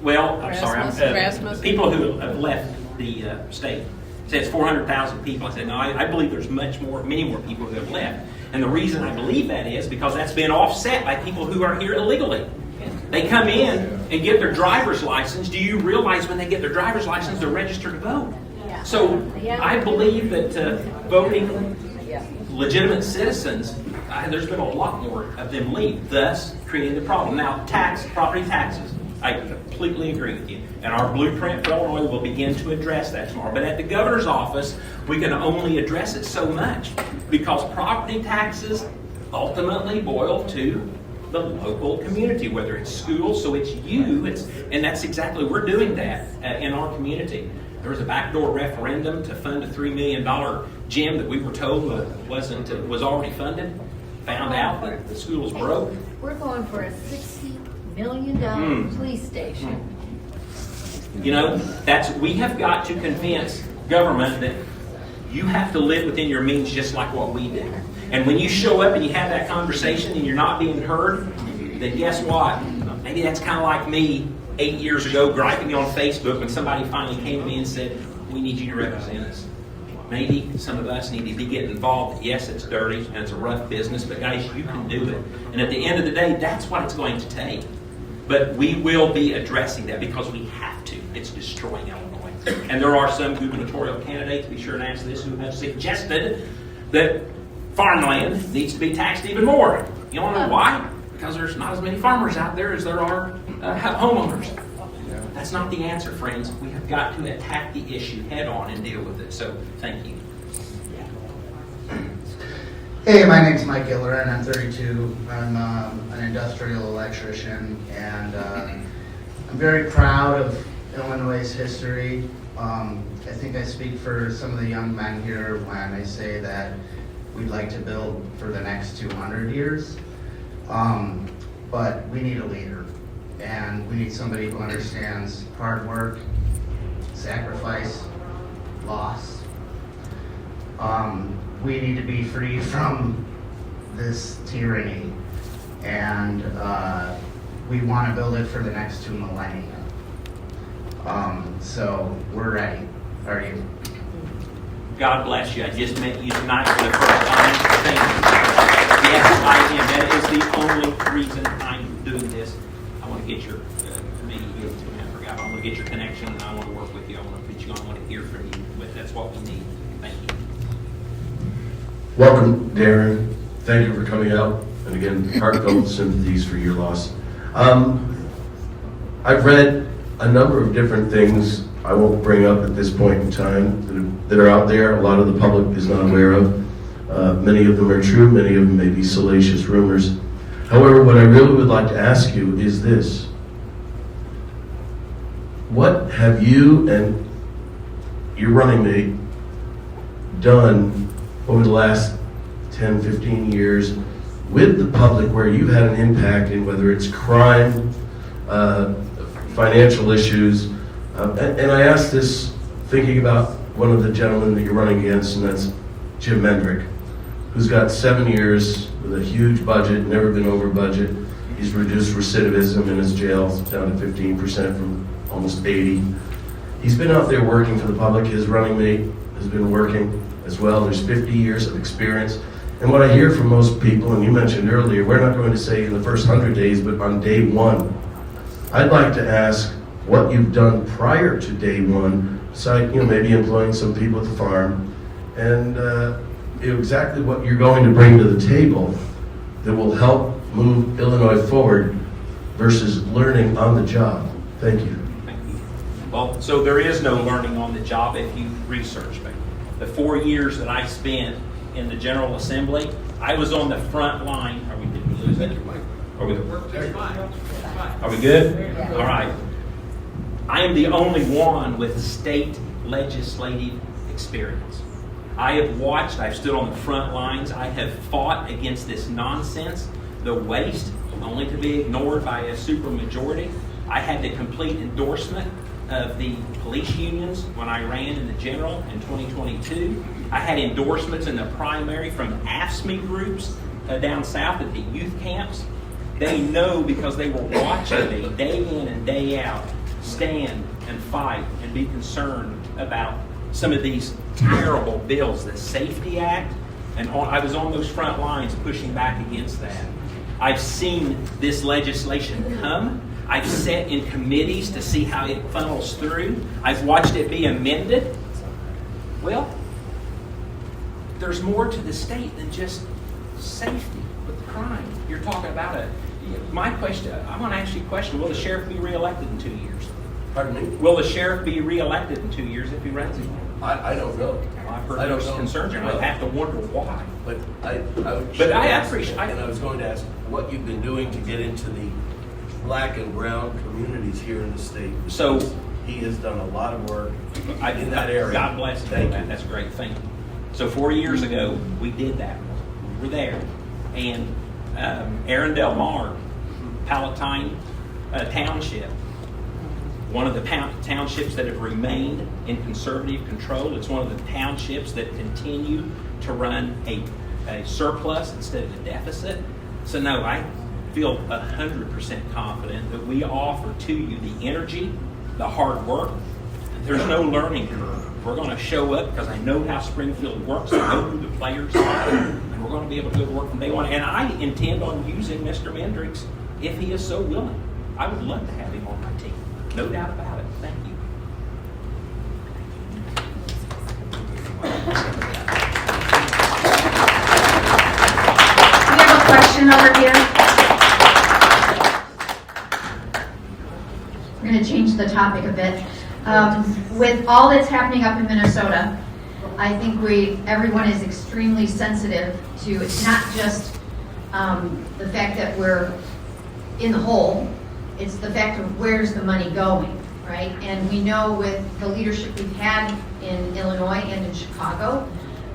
Well, I'm sorry, Rasmus. people who have left the state. Says 400,000 people. I said, no, I believe there's many more people who have left. And the reason I believe that is because that's been offset by people who are here illegally. They come in and get their driver's license. Do you realize when they get their driver's license, they're registered to vote? So I believe that voting legitimate citizens, there's been a lot more of them leave, thus creating the problem. Now, property taxes. I completely agree with you. And our blueprint for Illinois will begin to address that tomorrow. But at the governor's office, we can only address it so much because property taxes ultimately boil to the local community, whether it's schools, so it's you, and that's exactly, we're doing that in our community. There was a backdoor referendum to fund a $3 million gym that we were told was already funded. Found out that the school was broke. We're going for a $60 million police station. You know, we have got to convince government that you have to live within your means just like what we do. And when you show up and you have that conversation and you're not being heard, then guess what? Maybe that's kind of like me 8 years ago griping on Facebook when somebody finally came to me and said, we need you to represent us. Maybe some of us need to be getting involved. Yes, it's dirty and it's a rough business, but guys, you can do it. And at the end of the day, that's what it's going to take. But we will be addressing that because we have to. It's destroying Illinois. And there are some gubernatorial candidates, be sure and ask this, who have suggested that farmland needs to be taxed even more. You want to know why? Because there's not as many farmers out there as there are homeowners. That's not the answer, friends. We have got to attack the issue head on and deal with it. So, thank you. Hey, my name's Mike Giller, and I'm 32. I'm an industrial electrician, and I'm very proud of Illinois' history. I think I speak for some of the young men here when I say that we'd like to build for the next 200 years. But we need a leader. and we need somebody who understands hard work, sacrifice, loss. We need to be free from this tyranny, and we want to build it for the next 2 millennia. So we're ready. Are you? God bless you. I just met you tonight for the first time. Thank you. Yes, I am. That is the only reason I'm doing this. I want to get your, maybe you give it to me, I forgot. I want to get your connection, and I want to work with you. I want to put you on. I want to hear from you. But that's what we need. Thank you. Welcome, Darren. Thank you for coming out. And again, heartfelt sympathies for your loss. I've read a number of different things I won't bring up at this point in time that are out there. A lot of the public is not aware of. Many of them are true. Many of them may be salacious rumors. However, what I really would like to ask you is this. What have you and your running mate done over the last 10, 15 years with the public where you've had an impact in whether it's crime, financial issues? And I ask this thinking about one of the gentlemen that you're running against, and that's Jim Mendrick, who's got 7 years with a huge budget, never been over budget. He's reduced recidivism in his jails down to 15% from almost 80. He's been out there working for the public. His running mate has been working as well. There's 50 years of experience. And what I hear from most people, and you mentioned earlier, we're not going to say in the first 100 days, but on day one. I'd like to ask what you've done prior to day one, besides, maybe employing some people at the farm, and exactly what you're going to bring to the table that will help move Illinois forward versus learning on the job. Thank you. Thank you. Well, so there is no learning on the job if you research me. The 4 years that I spent in the General Assembly, I was on the front line. Are we, did we lose it? Are we good? All right. I am the only one with state legislative experience. I have watched, I've stood on the front lines, I have fought against this nonsense, the waste, only to be ignored by a supermajority. I had the complete endorsement of the police unions when I ran in the general in 2022. I had endorsements in the primary from AFSCME groups down south at the youth camps. They know because they were watching me day in and day out stand and fight and be concerned about some of these terrible bills, the Safety Act, and I was on those front lines pushing back against that. I've seen this legislation come. I've sat in committees to see how it funnels through. I've watched it be amended. Well, there's more to the state than just safety with crime. You're talking about my question, I want to ask you a question. Will the sheriff be reelected in 2 years? Pardon me? Will the sheriff be reelected in 2 years if he runs again? I don't know. Well, I've heard I don't those know. concerns, and I have to wonder why. But I appreciate. And I was going to ask what you've been doing to get into the black and brown communities here in the state. So he has done a lot of work in that area. God bless him. Thank you. That's great. Thank you. So 4 years ago, we did that. We were there. And Aaron Del Mar, Palatine Township, one of the townships that have remained in conservative control. It's one of the townships that continue to run a surplus instead of a deficit. So no, I feel 100% confident that we offer to you the energy, the hard work. There's no learning curve. We're going to show up because I know how Springfield works. I know who the players are, and we're going to be able to go to work from day one. And I intend on using Mr. Mendricks if he is so willing. I would love to have him on my team. No doubt about it. Thank you. We have a question over here. We're going to change the topic a bit. With all that's happening up in Minnesota, I think everyone is extremely sensitive to not just the fact that we're in the hole, it's the fact of where's the money going, right? And we know with the leadership we've had in Illinois and in Chicago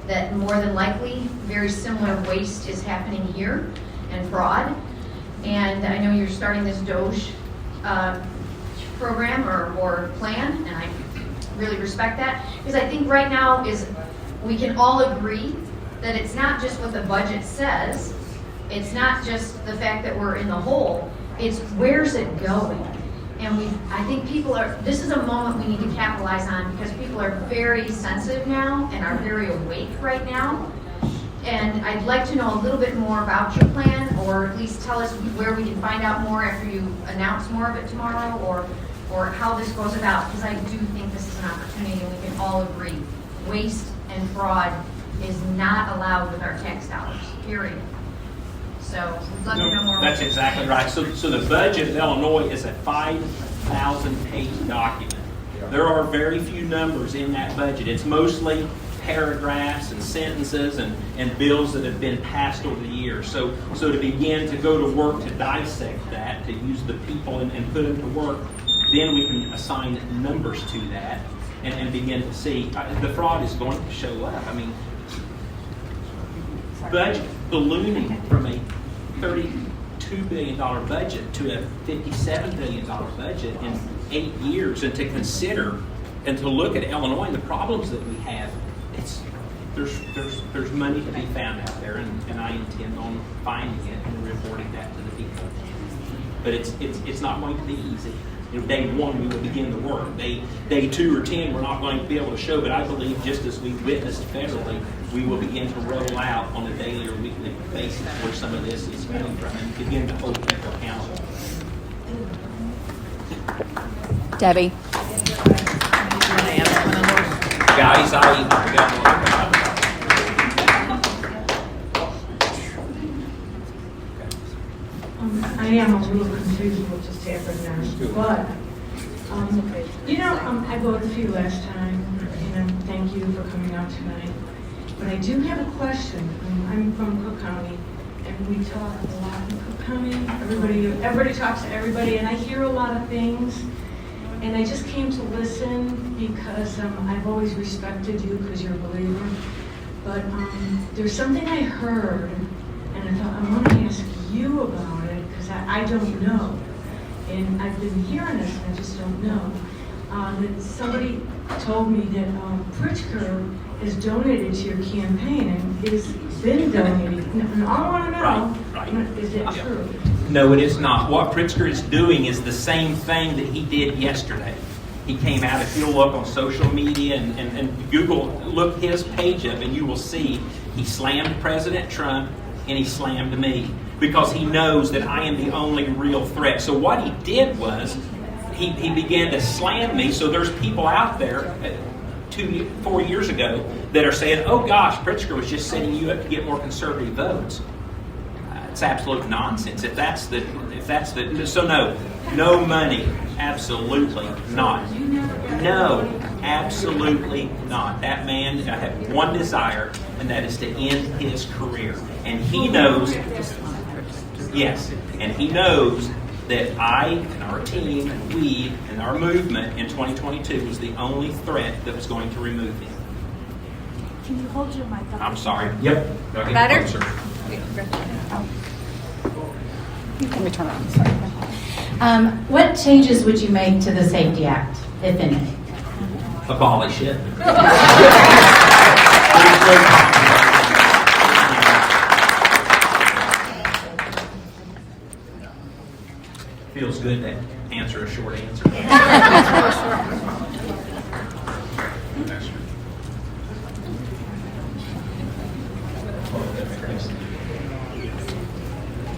that more than likely very similar waste is happening here and fraud. And I know you're starting this DOJ program or plan, and I really respect that, because I think right now is we can all agree that it's not just what the budget says, it's not just the fact that we're in the hole, it's where's it going? And I think this is a moment we need to capitalize on, because people are very sensitive now and are very awake right now. And I'd like to know a little bit more about your plan, or at least tell us where we can find out more after you announce more of it tomorrow, or how this goes about, because I do think this is an opportunity and we can all agree. Waste and fraud is not allowed with our tax dollars, period. So we'd love to know more. That's exactly right. So the budget of Illinois is a 5,000-page document. There are very few numbers in that budget. It's mostly paragraphs and sentences and bills that have been passed over the years. So to begin to go to work to dissect that, to use the people and put them to work, then we can assign numbers to that and begin to see. The fraud is going to show up. I mean, budget ballooning from a $32 billion budget to a $57 billion budget in 8 years, and to consider and to look at Illinois and the problems that we have. There's money to be found out there, and I intend on finding it and reporting that to the people. But it's not going to be easy. Day one, we will begin the work. Day 2 or 10, we're not going to be able to show, but I believe just as we witnessed federally, we will begin to roll out on a daily or weekly basis where some of this is coming from and begin to hold people accountable. Debbie. Guys, I got I am a little confused with what just happened there, but, I voted for you last time, and thank you for coming out tonight. But I do have a question. I'm from Cook County, and we talk a lot in Cook County. Everybody talks to everybody, and I hear a lot of things. And I just came to listen because I've always respected you because you're a believer. But there's something I heard, and I thought I want to ask you about it because I don't know. And I've been hearing this and I just don't know. That somebody told me that Pritzker is donated to your campaign and is been donated. And I want to know, right. Is it true? No, it is not. What Pritzker is doing is the same thing that he did yesterday. He came out, if you'll look on social media and Google, look his page up, and you will see he slammed President Trump and he slammed me because he knows that I am the only real threat. So what he did was he began to slam me. So there's people out there 4 years ago that are saying, oh gosh, Pritzker was just setting you up to get more conservative votes. It's absolute nonsense. No money, absolutely not. No, absolutely not. That man had one desire, and that is to end his career. And he knows, yes, and he knows that I and our team and we and our movement in 2022 was the only threat that was going to remove him. Can you hold your mic up? I'm sorry. Yep. Better? Closer. Let me turn around. Sorry. What changes would you make to the Safety Act, if any? Abolish it. Feels good to answer a short answer.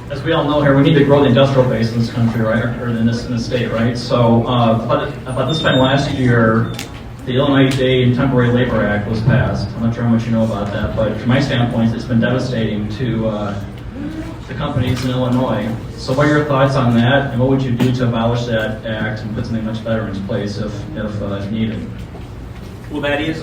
As we all know here, we need to grow the industrial base in this country, right, or in this state, right? So about this time last year, the Illinois Day and Temporary Labor Act was passed. I'm not sure how much you know about that, but from my standpoint, it's been devastating to the companies in Illinois. So what are your thoughts on that, and what would you do to abolish that act and put something much better in place if needed? Well, that's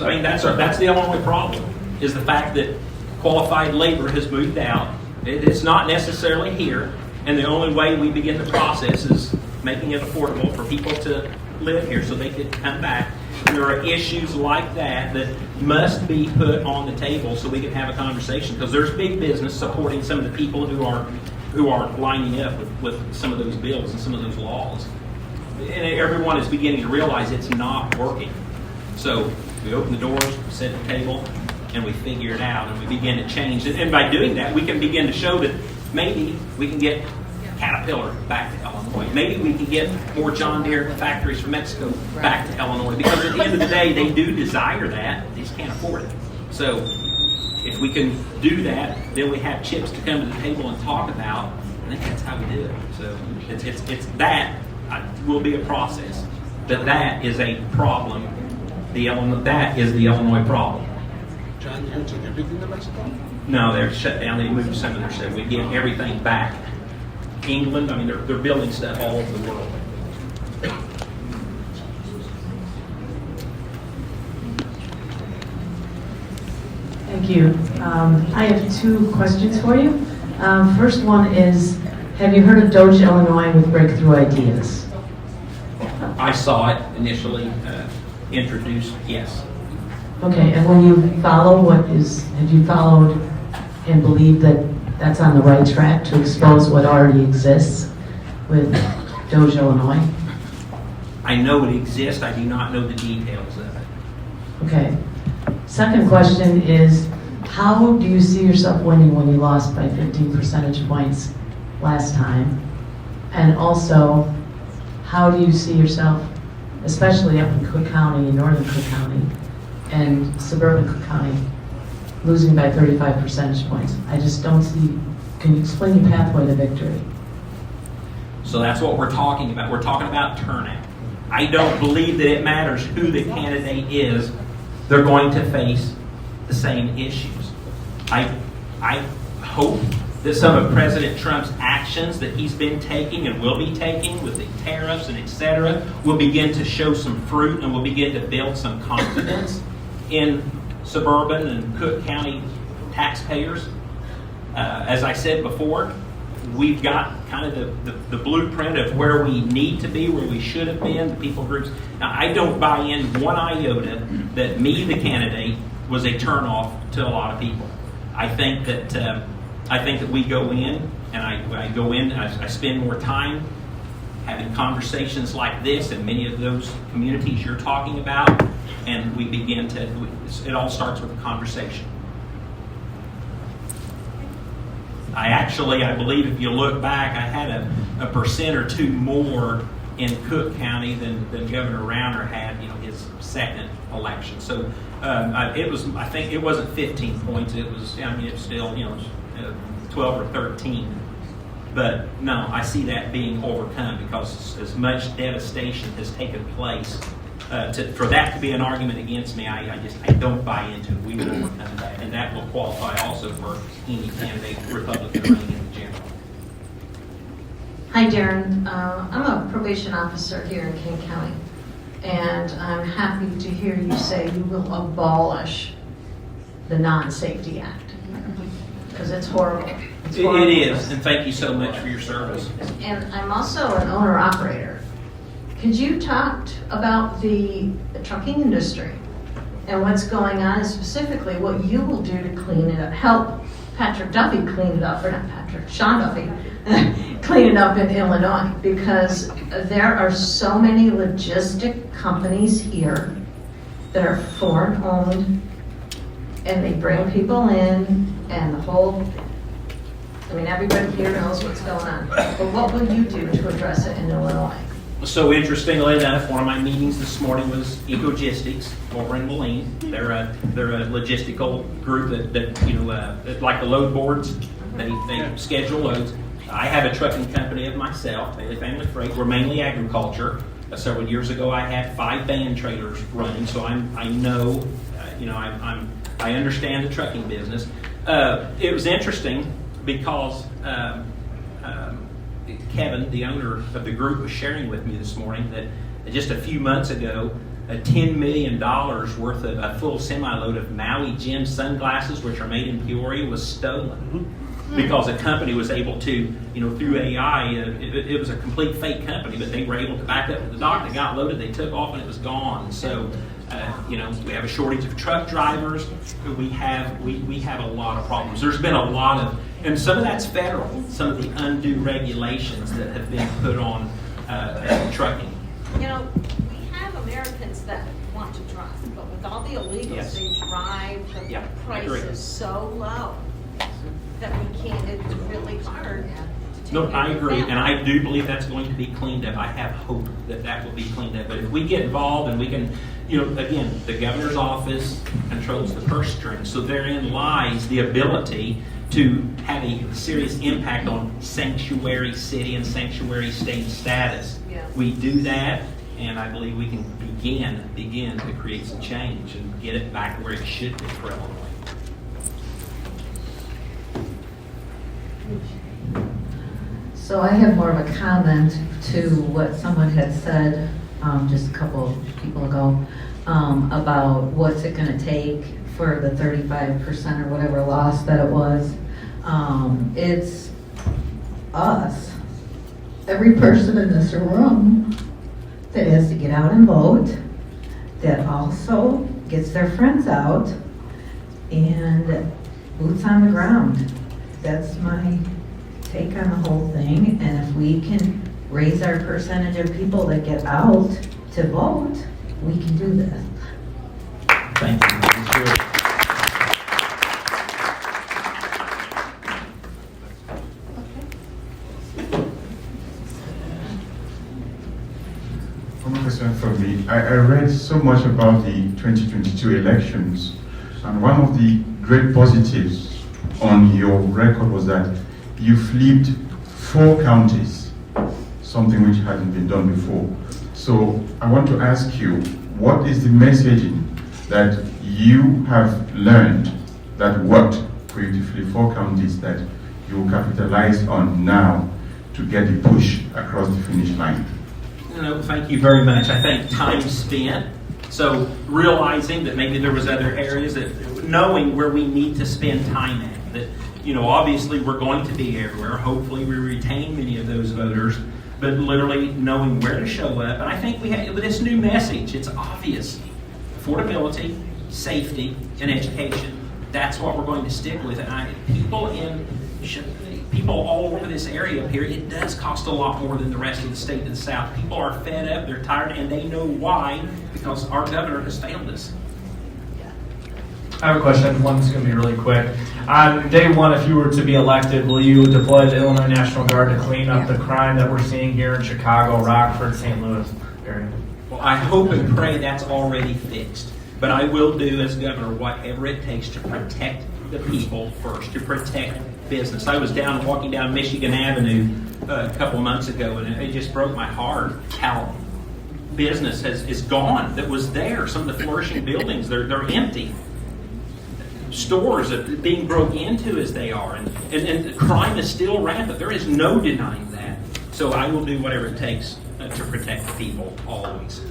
the Illinois problem, is the fact that qualified labor has moved out. It's not necessarily here, and the only way we begin the process is making it affordable for people to live here so they can come back. And there are issues like that that must be put on the table so we can have a conversation, because there's big business supporting some of the people who are lining up with some of those bills and some of those laws. and everyone is beginning to realize it's not working. So we open the doors, set the table, and we figure it out, and we begin to change. And by doing that, we can begin to show that maybe we can get Caterpillar back to Illinois. Maybe we can get more John Deere factories from Mexico back to Illinois. Because at the end of the day, they do desire that. They just can't afford it. So if we can do that, then we have chips to come to the table and talk about. I think that's how we do it. So it's that will be a process. But that is a problem. That is the Illinois problem. John Deere took everything to Mexico? No, they're shut down. They moved some of their stuff. We get everything back. England, I mean, they're building stuff all over the world. Thank you. I have two questions for you. First one is, have you heard of Doge Illinois with Breakthrough Ideas? I saw it initially introduced, yes. Okay, and when you follow have you followed and believe that that's on the right track to expose what already exists with Doge Illinois? I know it exists. I do not know the details of it. Okay. Second question is, how do you see yourself winning when you lost by 15 percentage points last time? And also, how do you see yourself, especially up in Cook County, in northern Cook County, and suburban Cook County, losing by 35 percentage points? I just don't see, can you explain your pathway to victory? So that's what we're talking about. We're talking about turnout. I don't believe that it matters who the candidate is. They're going to face the same issues. I hope that some of President Trump's actions that he's been taking and will be taking with the tariffs and et cetera will begin to show some fruit and will begin to build some confidence in suburban and Cook County taxpayers. As I said before, we've got kind of the blueprint of where we need to be, where we should have been, the people groups. Now, I don't buy in one iota that me, the candidate, was a turnoff to a lot of people. I think that we go in, and I go in, I spend more time having conversations like this in many of those communities you're talking about, and we begin to, it all starts with a conversation. I believe if you look back, I had a percent or two more in Cook County than Governor Rauner had, his second election. So I think it wasn't 15 points. It was, it's still, 12 or 13. But no, I see that being overcome because as much devastation has taken place. For that to be an argument against me, I don't buy into it. We will overcome that, and that will qualify also for any candidate, Republican running in general. Hi, Darren. I'm a probation officer here in King County, and I'm happy to hear you say you will abolish the Non-Safety Act, because it's horrible. It's horrible. It is, and thank you so much for your service. And I'm also an owner-operator. Could you talk about the trucking industry and what's going on, and specifically what you will do to clean it up, help Patrick Duffy clean it up, or not Patrick, Sean Duffy, clean it up in Illinois, because there are so many logistic companies here that are foreign-owned, and they bring people in, and the whole, everybody here knows what's going on. But what will you do to address it in Illinois? So interestingly enough, one of my meetings this morning was Ecogistics over in Moline. They're a logistical group that like the load boards. They schedule loads. I have a trucking company of myself, Bailey Family Freight. We're mainly agriculture. Several years ago, I had 5 van trailers running, so I know, I understand the trucking business. It was interesting because. Kevin, the owner of the group, was sharing with me this morning that just a few months ago, $10 million worth of a full semi-load of Maui Jim sunglasses, which are made in Peoria, was stolen. Because a company was able to, through AI, it was a complete fake company, but they were able to back up to the dock. They got loaded, they took off, and it was gone. So, we have a shortage of truck drivers. We have a lot of problems. There's been a lot of, and some of that's federal. Some of the undue regulations that have been put on trucking. you know, we have Americans that want to drive, but with all the illegals, Yes. they drive, the Yeah, I price agree. is so low that we can't, it's really hard to No, take I care of agree, them. and I do believe that's going to be cleaned up. I have hope that that will be cleaned up. But if we get involved and we can, you know, again, the governor's office controls the purse strings, so therein lies the ability to have a serious impact on sanctuary city and sanctuary state status. Yeah. We do that, and I believe we can begin to create some change and get it back where it should be for Illinois. So I have more of a comment to what someone had said just a couple of people ago about what's it going to take for the 35% or whatever loss that it was. It's us, every person in this room that has to get out and vote, that also gets their friends out, and boots on the ground. That's my take on the whole thing, and if we can raise our percentage of people that get out to vote, we can do this. Thank you. One question for me. I read so much about the 2022 elections, and one of the great positives on your record was that you flipped 4 counties, something which hadn't been done before. So I want to ask you, what is the messaging that you have learned that worked for you to flip 4 counties that you will capitalize on now to get the push across the finish line? No, thank you very much. I think time spent. So realizing that maybe there was other areas, that knowing where we need to spend time at, that, you know, obviously we're going to be everywhere. Hopefully we retain many of those voters, but literally knowing where to show up. And I think we have, with this new message, it's obvious. Affordability, safety, and education. That's what we're going to stick with. And people all over this area up here, it does cost a lot more than the rest of the state to the south. People are fed up, they're tired, and they know why, because our governor has failed us. I have a question. One's going to be really quick. On day one, if you were to be elected, will you deploy the Illinois National Guard to clean up the crime that we're seeing here in Chicago, Rockford, St. Louis area? Well, I hope and pray that's already fixed. But I will do, as governor, whatever it takes to protect the people first, to protect business. I was walking down Michigan Avenue a couple months ago, and it just broke my heart how business is gone that was there. Some of the flourishing buildings, they're empty. Stores are being broke into as they are, and crime is still rampant. There is no denying that. So I will do whatever it takes to protect the people, always.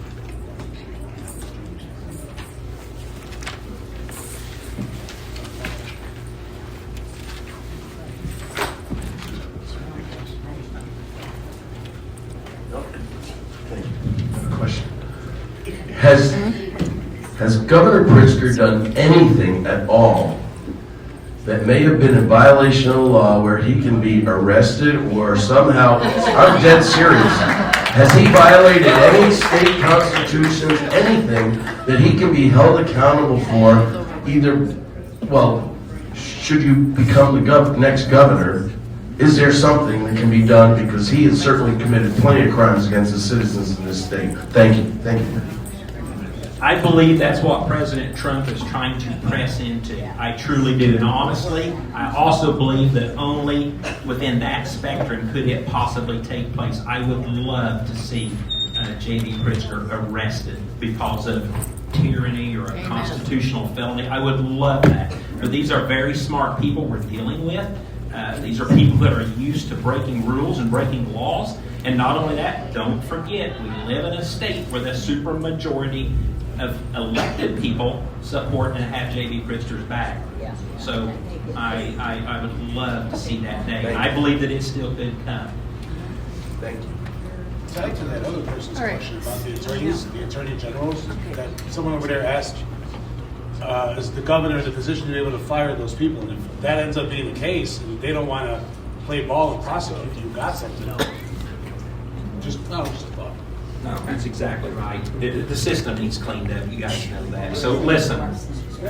Question. Has Governor Pritzker done anything at all that may have been in violation of the law where he can be arrested or somehow, I'm dead serious, has he violated any state constitutions, anything that he can be held accountable for, either, well, should you become the next governor, is there something that can be done, because he has certainly committed plenty of crimes against the citizens in this state. Thank you. Thank you. I believe that's what President Trump is trying to press into. I truly do. And honestly, I also believe that only within that spectrum could it possibly take place. I would love to see J.B. Pritzker arrested because of tyranny or a constitutional felony. I would love that. But these are very smart people we're dealing with. These are people that are used to breaking rules and breaking laws. And not only that, don't forget, we live in a state where the supermajority of elected people support and have J.B. Pritzker's back. So I would love to see that day. I believe that it still could come. Thank you. Tied to that other person's question about the attorneys, the attorney generals, that someone over there asked, is the governor in a position to be able to fire those people? And if that ends up being the case, and they don't want to play ball and prosecute, you got something. Just a thought. No, that's exactly right. The system needs cleaned up. You guys know that. So listen,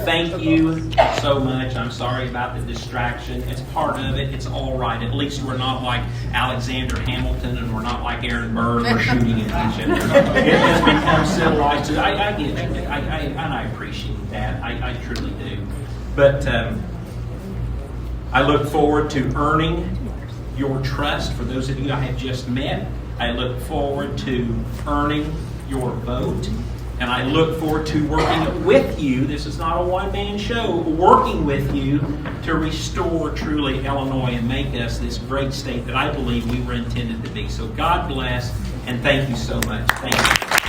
thank you so much. I'm sorry about the distraction. It's part of it. It's all right. At least we're not like Alexander Hamilton and we're not like Aaron Burr. We're shooting at each other. It has become civilized. I get you. And I appreciate that. I truly do. But I look forward to earning your trust. For those of you I have just met, I look forward to earning your vote. And I look forward to working with you. This is not a one-man show. Working with you to restore truly Illinois and make us this great state that I believe we were intended to be. So God bless, and thank you so much. Thank you.